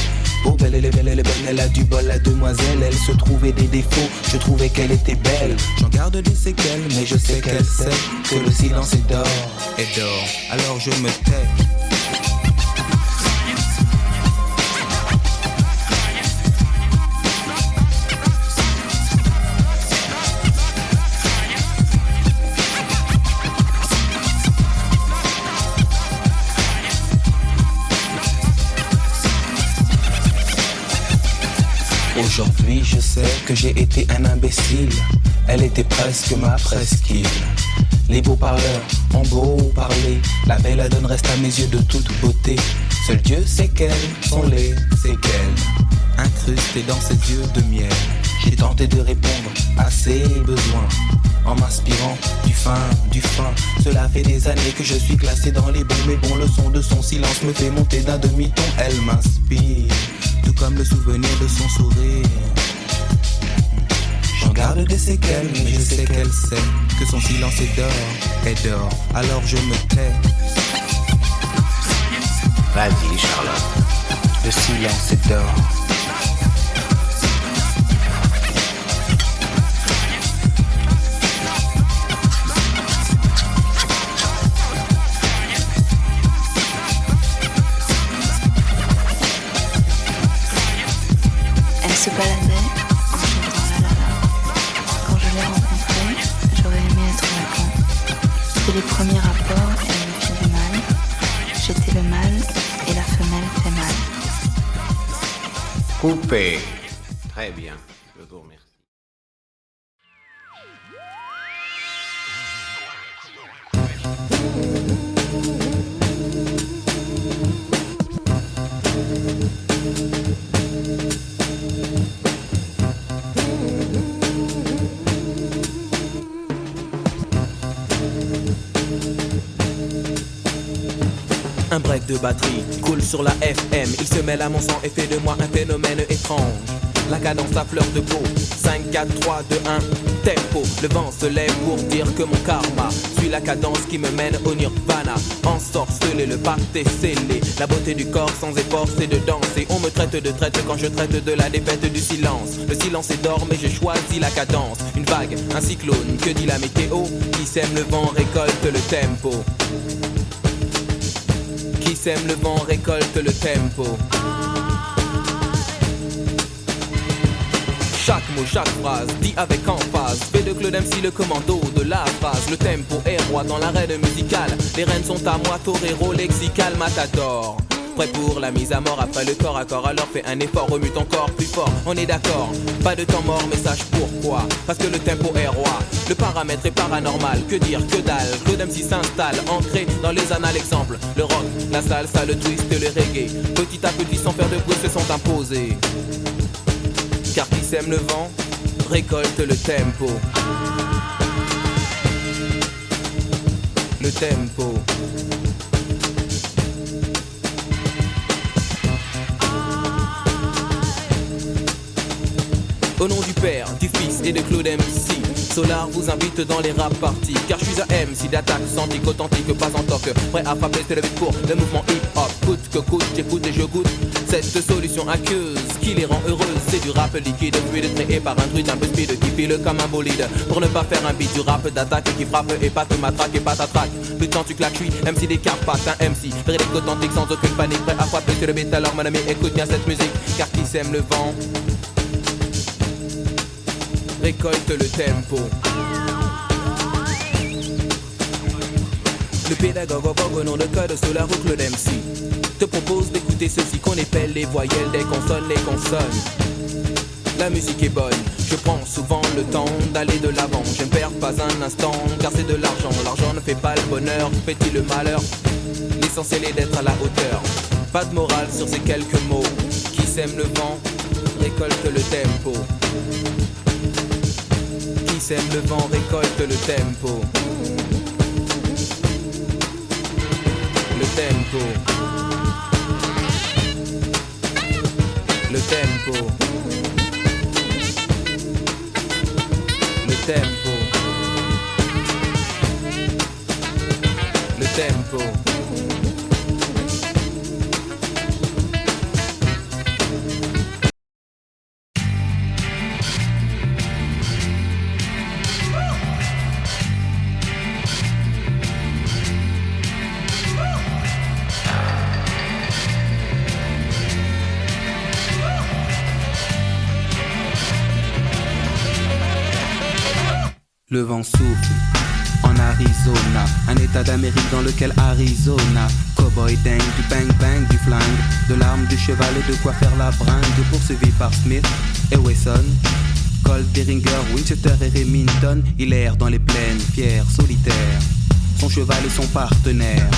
Oh belle, elle est belle, elle est belle, elle a du bol la demoiselle. Elle se trouvait des défauts, je trouvais qu'elle était belle. J'en garde des séquelles, mais je sais qu'elle sait que le silence est d'or, est d'or. Alors je me tais. Aujourd'hui je sais que j'ai été un imbécile. Elle était presque ma presqu'île. Les beaux parleurs ont beau parler, la belle donne reste à mes yeux de toute beauté. Seul Dieu sait quelles sont les séquelles incrustées dans ses yeux de miel. J'ai tenté de répondre à ses besoins en m'inspirant du fin. Cela fait des années que je suis classé dans les bons. Mais bon, le son de son silence me fait monter d'un demi-ton. Elle m'inspire, tout comme le souvenir de son sourire. J'en garde des séquelles, mais je sais qu'elle sait que son silence est d'or, alors je me tais. Vas-y Charlotte. Le silence est d'or. Elle se baladait en chantant la la la. Quand je l'ai rencontrée, j'aurais aimé être Lacan. C'était les premiers rapports et elle me fit du mal. J'étais le mâle et la femelle fait mal. Coupé. Très bien, je vous remercie. Un break de batterie coule sur la FM. Il se mêle à mon sang et fait de moi un phénomène étrange. La cadence à fleur de peau. 5, 4, 3, 2, 1, tempo. Le vent se lève pour dire que mon karma suit la cadence qui me mène au nirvana. Ensorcelé, le pacte est scellé. La beauté du corps sans effort c'est de danser. On me traite de traite quand je traite de la défaite du silence. Le silence est d'or mais j'ai choisi la cadence. Une vague, un cyclone, que dit la météo? Qui sème le vent récolte le tempo. Qui sème le vent récolte le tempo. Chaque mot, chaque phrase, dit avec emphase. Fait de Claude MC le commando de la phrase. Le tempo est roi dans l'arène musicale. Les rênes sont à moi, torero, lexical, matador. Prêt pour la mise à mort après le corps à corps. Alors fais un effort, remue ton corps plus fort. On est d'accord, pas de temps mort mais sache pourquoi. Parce que le tempo est roi, le paramètre est paranormal. Que dire, que dalle, Claude MC s'installe. Ancré dans les annales, exemple le rock, la salsa, le twist et le reggae. Petit à petit sans faire de bruit se sont imposés. Car qui sème le vent récolte le tempo. Le tempo. Au nom du Père, du Fils et de Claude MC, Solar vous invite dans les rap parties. Car je suis un MC d'attaque, authentique, authentique, pas en toc. Prêt à frapper, se lever pour le mouvement hip-hop. Coûte que coûte, j'écoute et je goûte cette solution aqueuse qui les rend heureuses. C'est du rap liquide, fluide, créé par un druide un peu speed qui file comme un bolide. Pour ne pas faire un beat, du rap d'attaque qui frappe et pas te matraque et pas t'attraque. Plus de temps tu claques, oui, MC des Carpates, un MC véridique authentique sans aucune panique, prêt à frapper sur le beat. Alors mon ami, écoute bien cette musique, car qui sème le vent récolte le tempo. Le pédagogue au nom de code sous la route, le MC te propose d'écouter ceci qu'on épelle les voyelles des consonnes, les consonnes. La musique est bonne, je prends souvent le temps d'aller de l'avant. Je ne perds pas un instant, car c'est de l'argent. L'argent ne fait pas le bonheur, fait-il le malheur? L'essentiel est d'être à la hauteur. Pas de morale sur ces quelques mots. Qui sème le vent, récolte le tempo. Qui sème le vent, récolte le tempo. Le tempo. Le tempo. Le tempo. Le tempo. Le vent souffle en Arizona, un état d'Amérique dans lequel Arizona. Cowboy dingue, du bang bang, du flingue, de l'arme, du cheval et de quoi faire la bringue. Poursuivi par Smith et Wesson, Colt, Derringer, Winchester et Remington. Il erre dans les plaines, fier, solitaire, son cheval est son partenaire.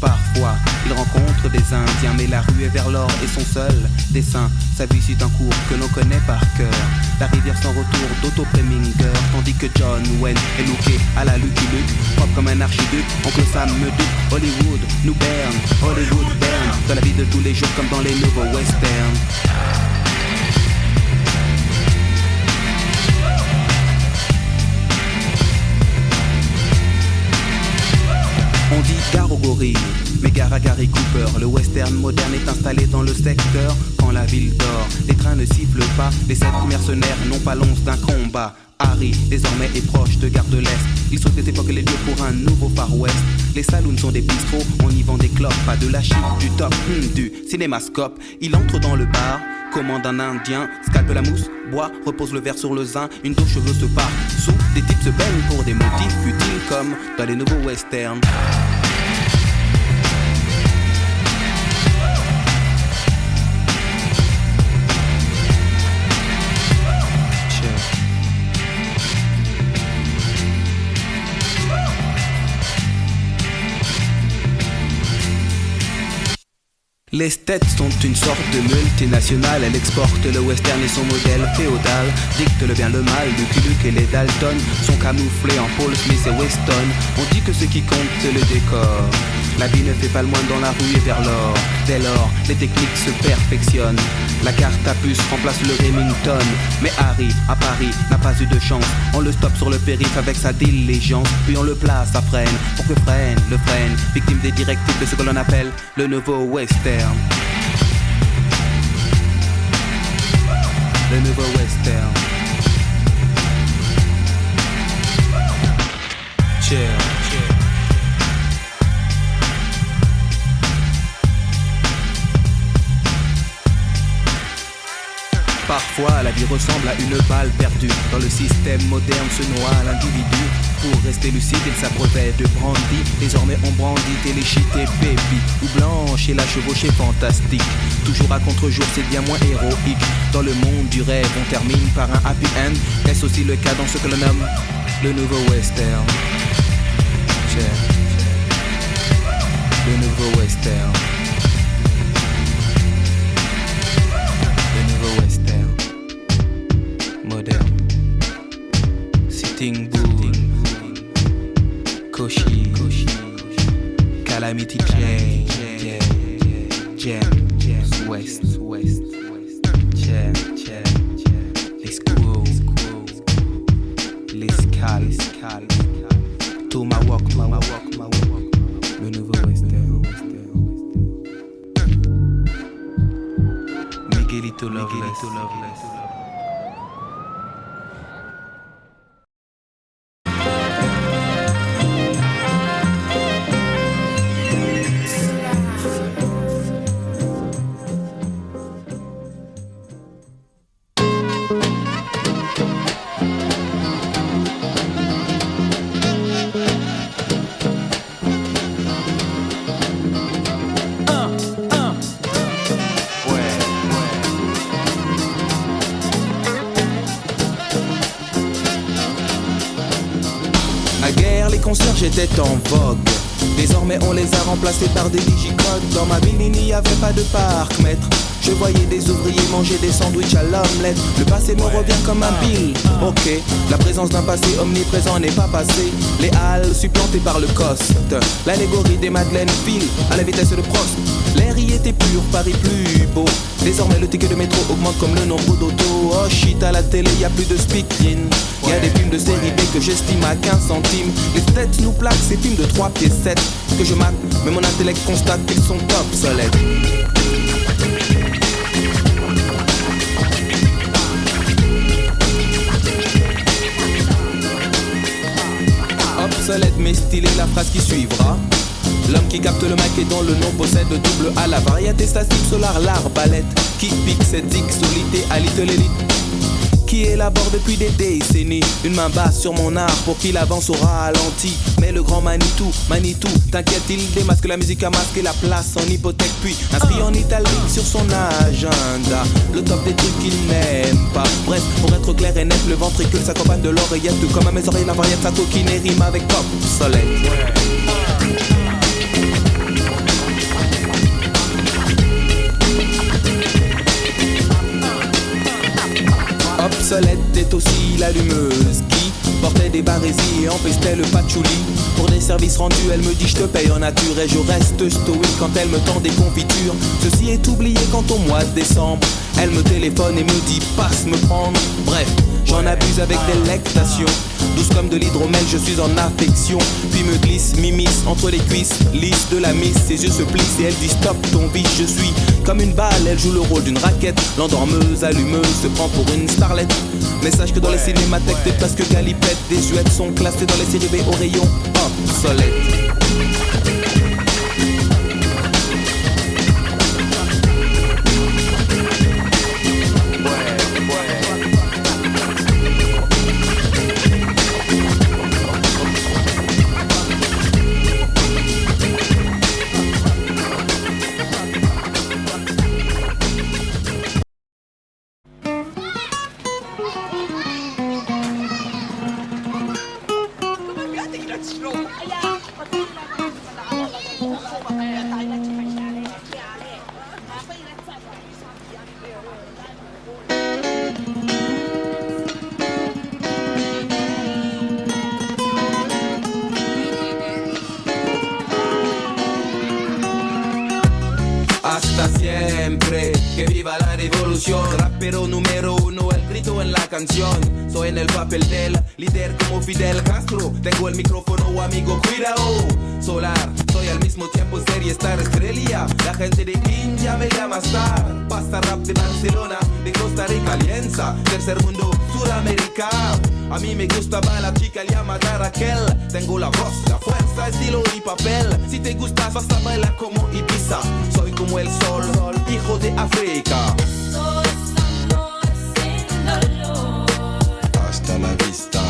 Parfois, il rencontre des Indiens, mais la rue est vers l'or et son seul dessin. Sa vie suit un cours que l'on connaît par cœur. La rivière sans retour d'Otto Preminger, tandis que John Wayne est looké à la Lucky Luke, propre comme un archiduc. Oncle Sam me doute, Hollywood nous berne, Hollywood berne, dans la vie de tous les jours comme dans les nouveaux westerns. On dit gare aux gorilles, mais gare à Gary Cooper. Le western moderne est installé dans le secteur. Quand la ville dort, les trains ne sifflent pas. Les 7 mercenaires n'ont pas l'once d'un combat. Harry, désormais, est proche de Gare de l'Est. Il saute des époques les lieux pour un nouveau Far West. Les saloons sont des bistrots, on y vend des clopes. Pas de la chic, du top, du cinémascope. Il entre dans le bar, commande un indien, scalpe la mousse, boit, repose le verre sur le zin. Une dos cheveux se part sous, des types se baignent pour des motifs futiles comme dans les nouveaux westerns. Les States sont une sorte de multinationale. Elle exporte le western et son modèle féodal. Dicte le bien, le mal, Lucky Luke et les Dalton sont camouflés en Paul Smith et Weston. On dit que ce qui compte c'est le décor. La vie ne fait pas le moine dans la rue et vers l'or. Dès lors, les techniques se perfectionnent. La carte à puce remplace le Remington. Mais Harry, à Paris, n'a pas eu de chance. On le stoppe sur le périph' avec sa diligence. Puis on le place à freine, pour que freine, le freine. Victime des directives de ce que l'on appelle le nouveau western. Le nouveau western. Cheer. Parfois, la vie ressemble à une balle perdue. Dans le système moderne se noie l'individu. Pour rester lucide, il s'abreuvait de brandy. Désormais, on brandit téléchite et baby. Ou blanche et la chevauchée fantastique. Toujours à contre-jour, c'est bien moins héroïque. Dans le monde du rêve, on termine par un happy end. Est-ce aussi le cas dans ce que l'on nomme le nouveau western? Le nouveau western. Moderne, Sitting Bull, Koshi, Calamity Jam, West, Jam, les Squirrels, les Scal, Tomahawk, le nouveau western. Miguelito Loveless. J'étais en vogue. Désormais on les a remplacés par des digicodes. Dans ma ville il n'y avait pas de parc-mètre. Je voyais des ouvriers manger des sandwichs à l'omelette. Le passé me revient comme un bill. Ok, la présence d'un passé omniprésent n'est pas passé. Les halles supplantées par le coste. L'allégorie des Madeleines file à la vitesse de Prost. L'air y était pur, Paris plus beau. Désormais le ticket de métro augmente comme le nombre d'autos. Oh shit, à la télé y a plus de speaking. Y a des films de série B que j'estime à 15 centimes. Les têtes nous plaquent ces films de 3 pieds 7 que je mate, mais mon intellect constate qu'ils sont obsolètes. Obsolète mais stylé, la phrase qui suivra. L'homme qui capte le mic et dont le nom possède double A. La variété statique solar, l'arbalète qui pique cette solité à little élite qui élabore depuis des décennies une main basse sur mon art pour qu'il avance au ralenti. Mais le grand Manitou, t'inquiète, il démasque la musique à masquer la place en hypothèque. Puis inscrit en italique sur son agenda le top des trucs qu'il n'aime pas. Bref, pour être clair et net, le ventricule s'accompagne de l'oreillette. Tout comme à mes oreilles, la variété sa coquine rime avec pop soleil. Obsolète est aussi l'allumeuse qui portait des barésies et empestait le patchouli. Pour des services rendus, elle me dit je te paye en nature et je reste stoïque quand elle me tend des confitures. Ceci est oublié quand au mois de décembre, elle me téléphone et me dit passe me prendre. Bref, j'en abuse avec délectation. Douce comme de l'hydromel, je suis en affection. Puis me glisse, m'immisce entre les cuisses, lisse de la miss. Ses yeux se plissent et elle dit stop ton vice. Je suis comme une balle, elle joue le rôle d'une raquette. L'endormeuse, allumeuse, se prend pour une starlette. Mais sache que dans les cinémathèques, des places que galipettes désuètes sont classées dans les séries B au rayon obsolète. Hasta siempre, que viva la revolución. Rapero número uno, el grito en la canción. Soy en el papel del líder como Fidel Castro. Tengo el micrófono, amigo, cuidado. Solar, soy al mismo tiempo serie star estrella. La gente de India me llama star. Pasta rap de Barcelona, de Costa Rica, Alianza. Tercer mundo, Sudamérica. A mí me gustaba la chica llamada Raquel. Tengo la voz, la fuerza, estilo y papel. Si te gustas vas a bailar como Ibiza. Soy como el sol, hijo de África. Hasta la vista.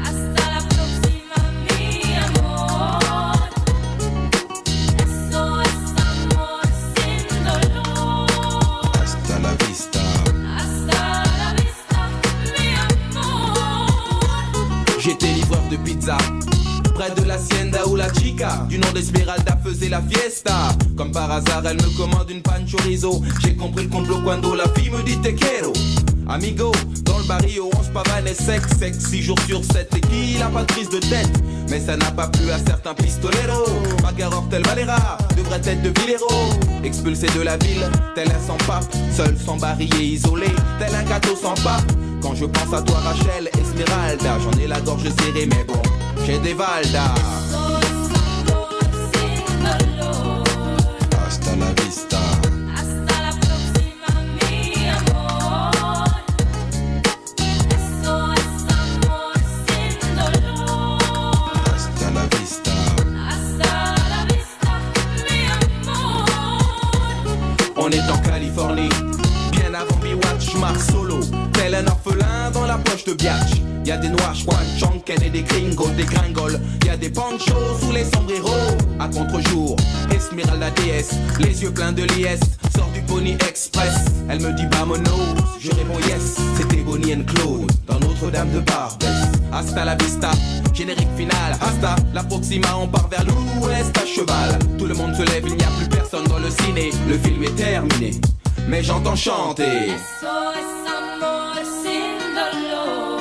Hasta la próxima, mi amor. Eso es amor sin dolor. Hasta la vista. Hasta la vista, mi amor. J'étais livreur de pizza près de l'hacienda où la chica du nom d'Esmeralda faisait la fiesta. Comme par hasard elle me commande une pan chorizo. J'ai compris le complot quand la fille me dit te quiero. Amigo, dans le barrio on se pavane et sexe 6 jours sur 7 et qu'il a pas de prise de tête. Mais ça n'a pas plu à certains pistoleros. Macarov tel Valera devrait être de Villero. Expulsé de la ville, tel un sans pape. Seul, sans bariller, isolé, tel un gâteau sans pape. Quand je pense à toi Rachel, Esmeralda, j'en ai la gorge serrée mais bon, j'ai des valdas. Hasta la vista. Hasta la próxima, mi on est en Californie. Bien avant Biwatch, je marche solo, tel un orphelin dans la poche de Biatch. Y'a des noirs, Chanken et des gringos, des gringoles. Y'a des panchos sous les sombreros. À contre-jour, Esmeralda déesse, les yeux pleins de liesse, sort du Pony Express. Elle me dit vamonos, je réponds yes. C'était Bonnie and Claude dans Notre-Dame de Barbès. Hasta la vista, générique final. Hasta la Proxima, on part vers l'ouest à cheval. Tout le monde se lève, il n'y a plus personne dans le ciné. Le film est terminé, mais j'entends chanter. SOS amor sin dolor.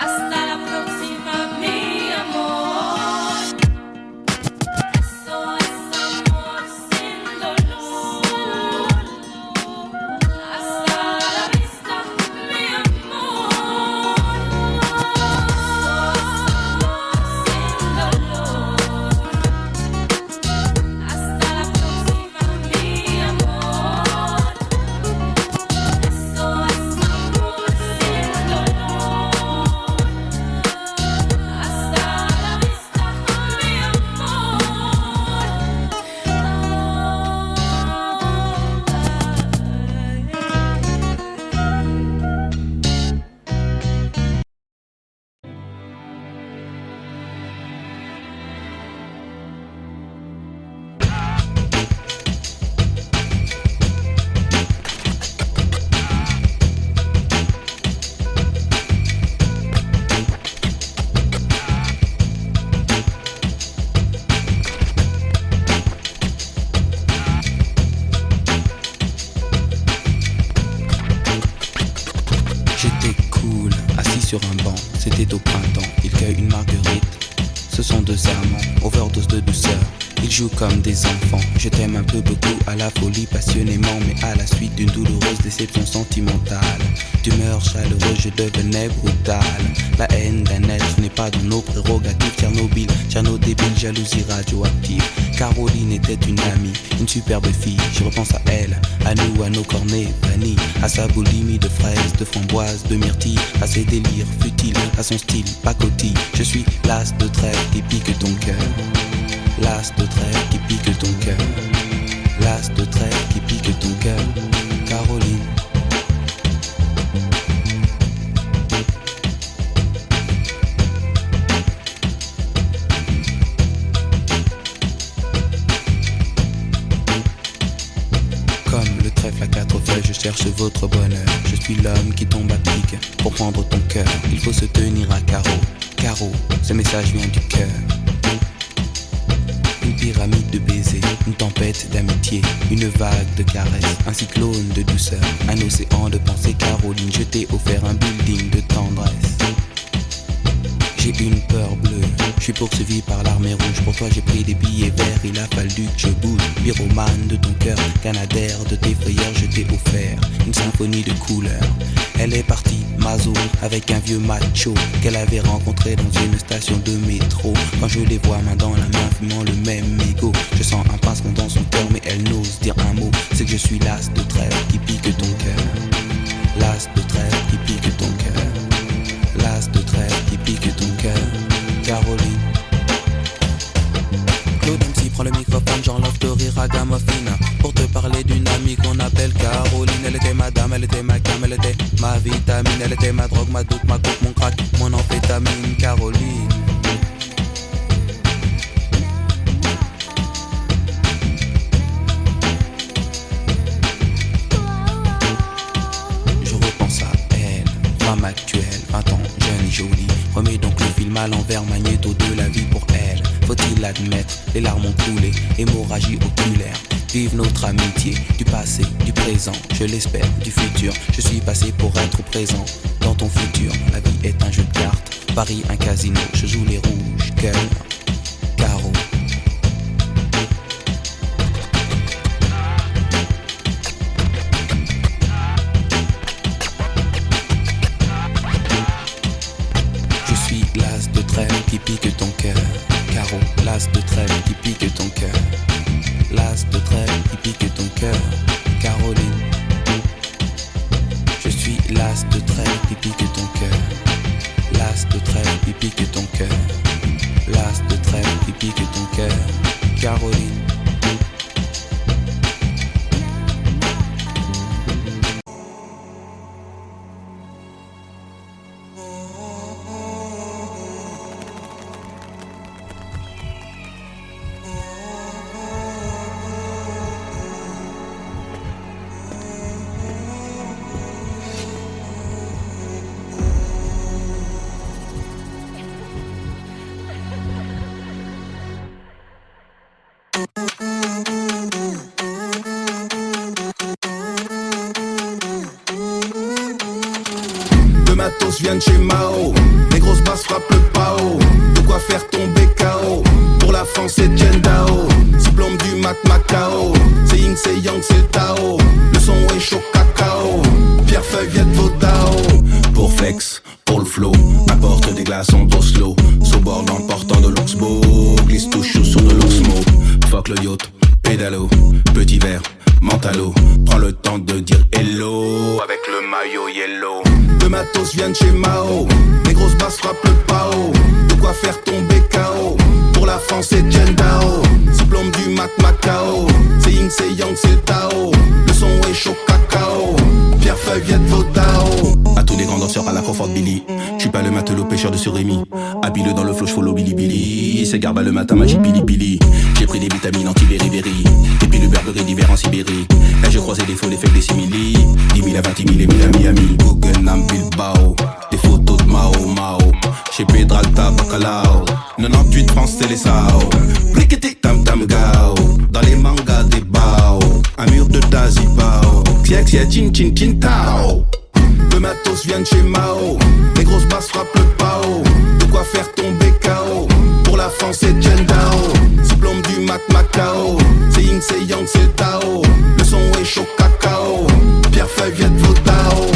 Hasta la próxima, mi amor. SOS amor sin dolor. Hasta la vista, mi amor. SOS amor sin dolor. Hasta la próxima, mi amor. sur un banc, c'était au printemps, il cueille une marguerite. Ce sont deux amants, overdose de douceur. Ils jouent comme des enfants. Je t'aime un peu beaucoup à la folie passionnément, mais à la suite d'une douloureuse déception sentimentale. D'humeur chaleureuse, je devenais brutal. La haine d'un être n'est pas dans nos prérogatives. Tchernobyl, Tcherno débile, jalousie radioactive. Caroline était une amie, une superbe fille. Je repense à elle, à nous, à nos cornets vanille, à sa boulimie de fraises, de framboises, de myrtilles, à ses délires futiles, à son style pacotille. Je suis l'as de trêve qui pique ton cœur. L'as de trêve qui pique ton cœur. L'as de trêve qui pique ton cœur. Caroline. Comme le trèfle à quatre feuilles, je cherche votre bonheur. Je suis l'homme qui tombe à pic pour prendre ton cœur. Il faut se tenir à carreau. Carreau, ce message vient du cœur. Une pyramide de baisers, une tempête d'amitié, une vague de caresses, un cyclone de douceur, un océan de pensée. Caroline, je t'ai offert un building de tendresse. J'ai une peur bleue, je suis poursuivi par l'armée rouge. Pour toi j'ai pris des billets verts, il a fallu que je bouge. Pyromane de ton cœur, canadaire de tes frayeurs. Je t'ai offert une symphonie de couleurs. Elle est partie, Mazo, avec un vieux macho qu'elle avait rencontré dans une station de métro. Quand je les vois main dans la main, fumant le même mégot, je sens un pincement dans son cœur, mais elle n'ose dire un mot. C'est que je suis l'as de trêve qui pique ton cœur. L'as de trêve qui pique ton cœur. L'as de trêve qui pique ton cœur. Caroline. Claude MC prend le microphone, j'enlève de rire à Gamophine pour te parler d'une amie qu'on appelle Caroline. Elle était ma dame, elle était ma cam, elle était ma vitamine. Elle était ma drogue, ma doute, ma coupe, mon crack, mon amphétamine. Caroline. Je repense à elle, femme actuelle, 20 ans, jeune et jolie. Remets donc le film à l'envers, magnéto de la vie pour elle. Faut-il l'admettre, les larmes ont coulé, hémorragie oculaire. Vive notre amitié, du passé, du présent, je l'espère, du futur. Je suis passé pour être présent dans ton futur. La vie est un jeu de cartes, Paris un casino. Je joue les rouges, cœur, carreau. Je suis l'as de trêve qui pique ton cœur. Carreau, l'as de trêve qui pique ton cœur. L'as de trêve qui pique ton cœur. Caroline. Je suis l'as de trêve qui pique ton cœur. L'as de trêve qui pique ton cœur. L'as de trêve qui pique ton cœur. Caroline. viennent chez Mao. Les grosses basses frappent le pao. De quoi faire tomber KO. Pour la France c'est Jendao. Diplôme du mat Macao. C'est Ying, c'est Yang, c'est le Tao. Le son est chaud cacao. Pierre Feuille, Viet Vodao. Pour flex, pour le flow. Apporte des glaçons d'Oslo. Saubord dans le portant de l'Oxbow. Glisse tout chaud sur de l'Oxmo. Fuck le yacht, pédalo. Petit verre, mentalo. Prends le temps de dire hello. Avec le maillot yellow. Le matos vient de chez Mao. Les grosses basses frappent le pao. De quoi faire tomber KO. Pour la France c'est Jendao. Diplôme du mat Macao. C'est Ying, c'est Yang, c'est le Tao. Le son est chaud cacao. Pierre Feuille, Viet Vodao. À tous les grands danseurs à la Crawford Billy. J'suis pas le matelot pêcheur de Surimi. Habile dans le flow, j'follow Billy Billy. C'est garba le matin, magie pili pili. J'ai pris des vitamines anti-beriberi. Et puis le Burberry d'hiver en Sibérie. Et je croisais des faux, des fakes, des simili. 10 000 à 20 000 et 1000 à Miami. Guggenheim, Bilbao. Des photos de Mao Mao. Chez Pedralta, Bacalao. 98 France, c'est les Sao. Briqueté, tam tam gao. Dans les mangas des bao. Un mur de Dazibao. Xiax, ya chin chin chin tao. Le matos vient de chez Mao. Les grosses basses frappent le pao. De quoi faire tomber KO. Pour la France c'est Jendao. Diplôme du mat Macao. C'est Ying, c'est Yang, c'est le Tao. Le son est chaud cacao. Pierre Feuille, Viet Vodao.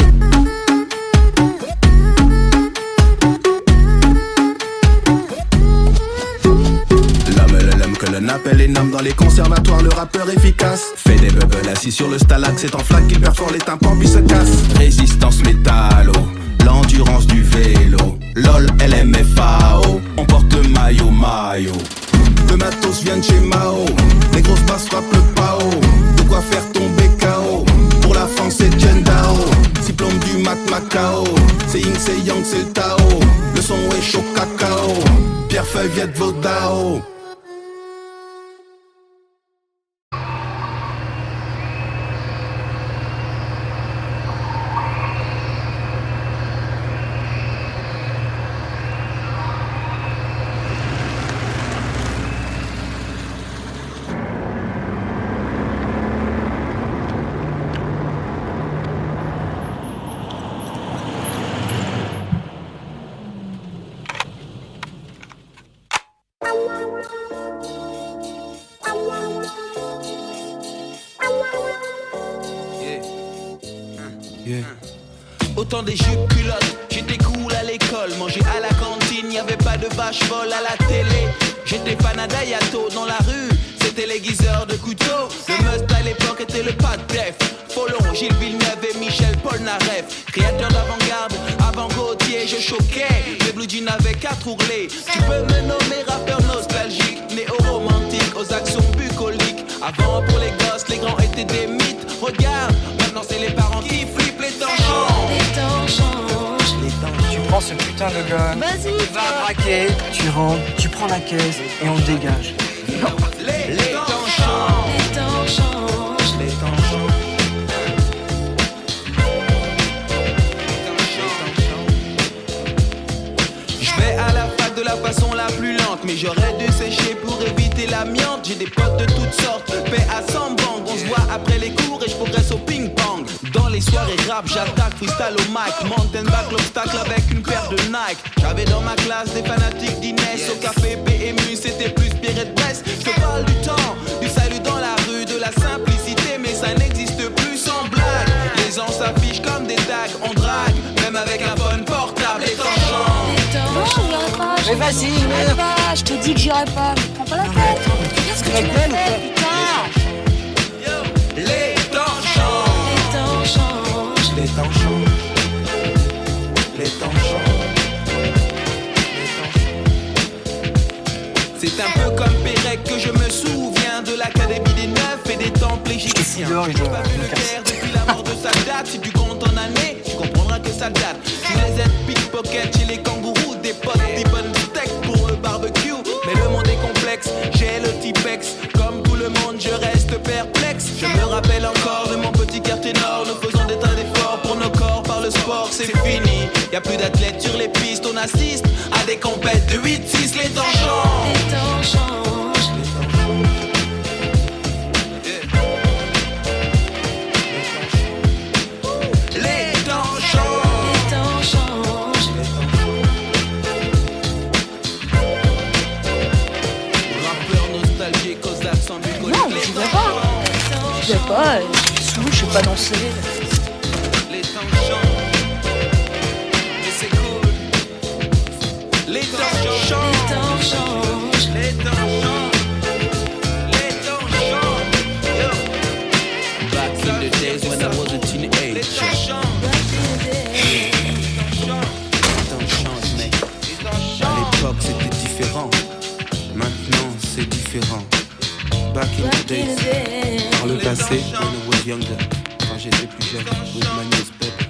Que l'on appelle les noms dans les conservatoires, le rappeur efficace. Fait des bubbles assis sur le stalag, c'est en flaque qu'il perfore les tympans puis se casse. Résistance métallo, l'endurance du vélo. LOL, LMFAO, on porte le maillot maillot. Le matos vient de chez Mao, les grosses basses frappent le pao. De quoi faire tomber KO. Pour la France c'est Jendao. Diplôme du mat Macao. C'est Ying, c'est Yang, c'est le Tao. Le son est chaud cacao. Pierre Feuille, Viet Vodao. Autant des jupes culottes, j'étais cool à l'école. Manger à la cantine, y'avait pas de vache folle à la télé. J'étais Panada Yato dans la rue, c'était l'aiguiseur de couteau. Le must à l'époque était le pas de def. Follon, Gilles Villeneuve et Michel Polnareff. Créateur d'avant-garde, avant Gauthier, je choquais. Les blue jeans avaient 4 ourlets. Tu peux me nommer rappeur nostalgique, néo-romantique, aux actions bucoliques. Avant pour les gosses, les grands étaient des mythes. Regarde, maintenant c'est les parents qui flippent, les temps changent. Les temps changent. Les temps. Tu prends ce putain de gun, Vas-y, tu vas braquer, tu rentres, tu prends la caisse et on dégage. Les temps changent. les temps changent. Les temps changent. Je vais à la fac de la façon la plus lente, mais j'aurais dû sécher pour éviter l'amiante. J'ai des potes de toutes sortes, paix à 100 bangs. On se voit après les cours et je progresse au ping-pong. Dans les soirées rap, j'attaque, freestyle au mic. Mountain back, l'obstacle avec une paire de Nike. J'avais dans ma classe des fanatiques d'Inès. Au café PMU, c'était plus Pierre et de Brest. Je te parle du temps, du salut dans la rue, de la simplicité, mais ça n'existe plus sans blague. Les gens s'affichent comme des tags, on drague, même avec un phone portable. Les temps changent. Les temps Non, j'irai pas. Mais vas-y, j'irai merde. pas. Je te dis que j'irai pas. Mais prends pas la tête. Regarde ce que tu m'as fait, putain. Les temps changent. Les temps changent. Les temps changent. Les temps changent. C'est un peu comme Pérec que je me souviens de l'académie des neufs et des temples égyptiens. dehors, J'ai pas vu le père depuis la mort de Sadat. Si tu comptes en années, tu comprendras que ça date. Tous les aides pickpocket chez les kangourous, des potes, des bonnes steaks pour le barbecue. Mais le monde est complexe, j'ai le Tipex. Comme tout le monde, je reste perplexe. Je me rappelle encore de mon petit quartier nord. Nous faisons des tas d'efforts pour nos corps par le sport, c'est fini. Y'a plus d'athlètes sur les pistes, on assiste à des compètes de 8-6, les temps changent. Les temps changent. Les temps changent. Les temps changent. plaît pas, je suis sous, je sais pas danser. Les temps changent, et c'est cool. Les temps changent, les temps changent, les temps changent. Yo. Back in the days when I was a teenager. Les temps changent, Les temps changent, mec. À l'époque c'était différent. Maintenant c'est différent. Back in the days. Par le passé, when I was younger. Quand j'étais plus jeune, with my newspaper.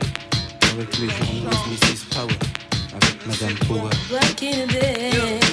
Avec les journaux, Mrs. Power. Avec Madame Power. Back in the day.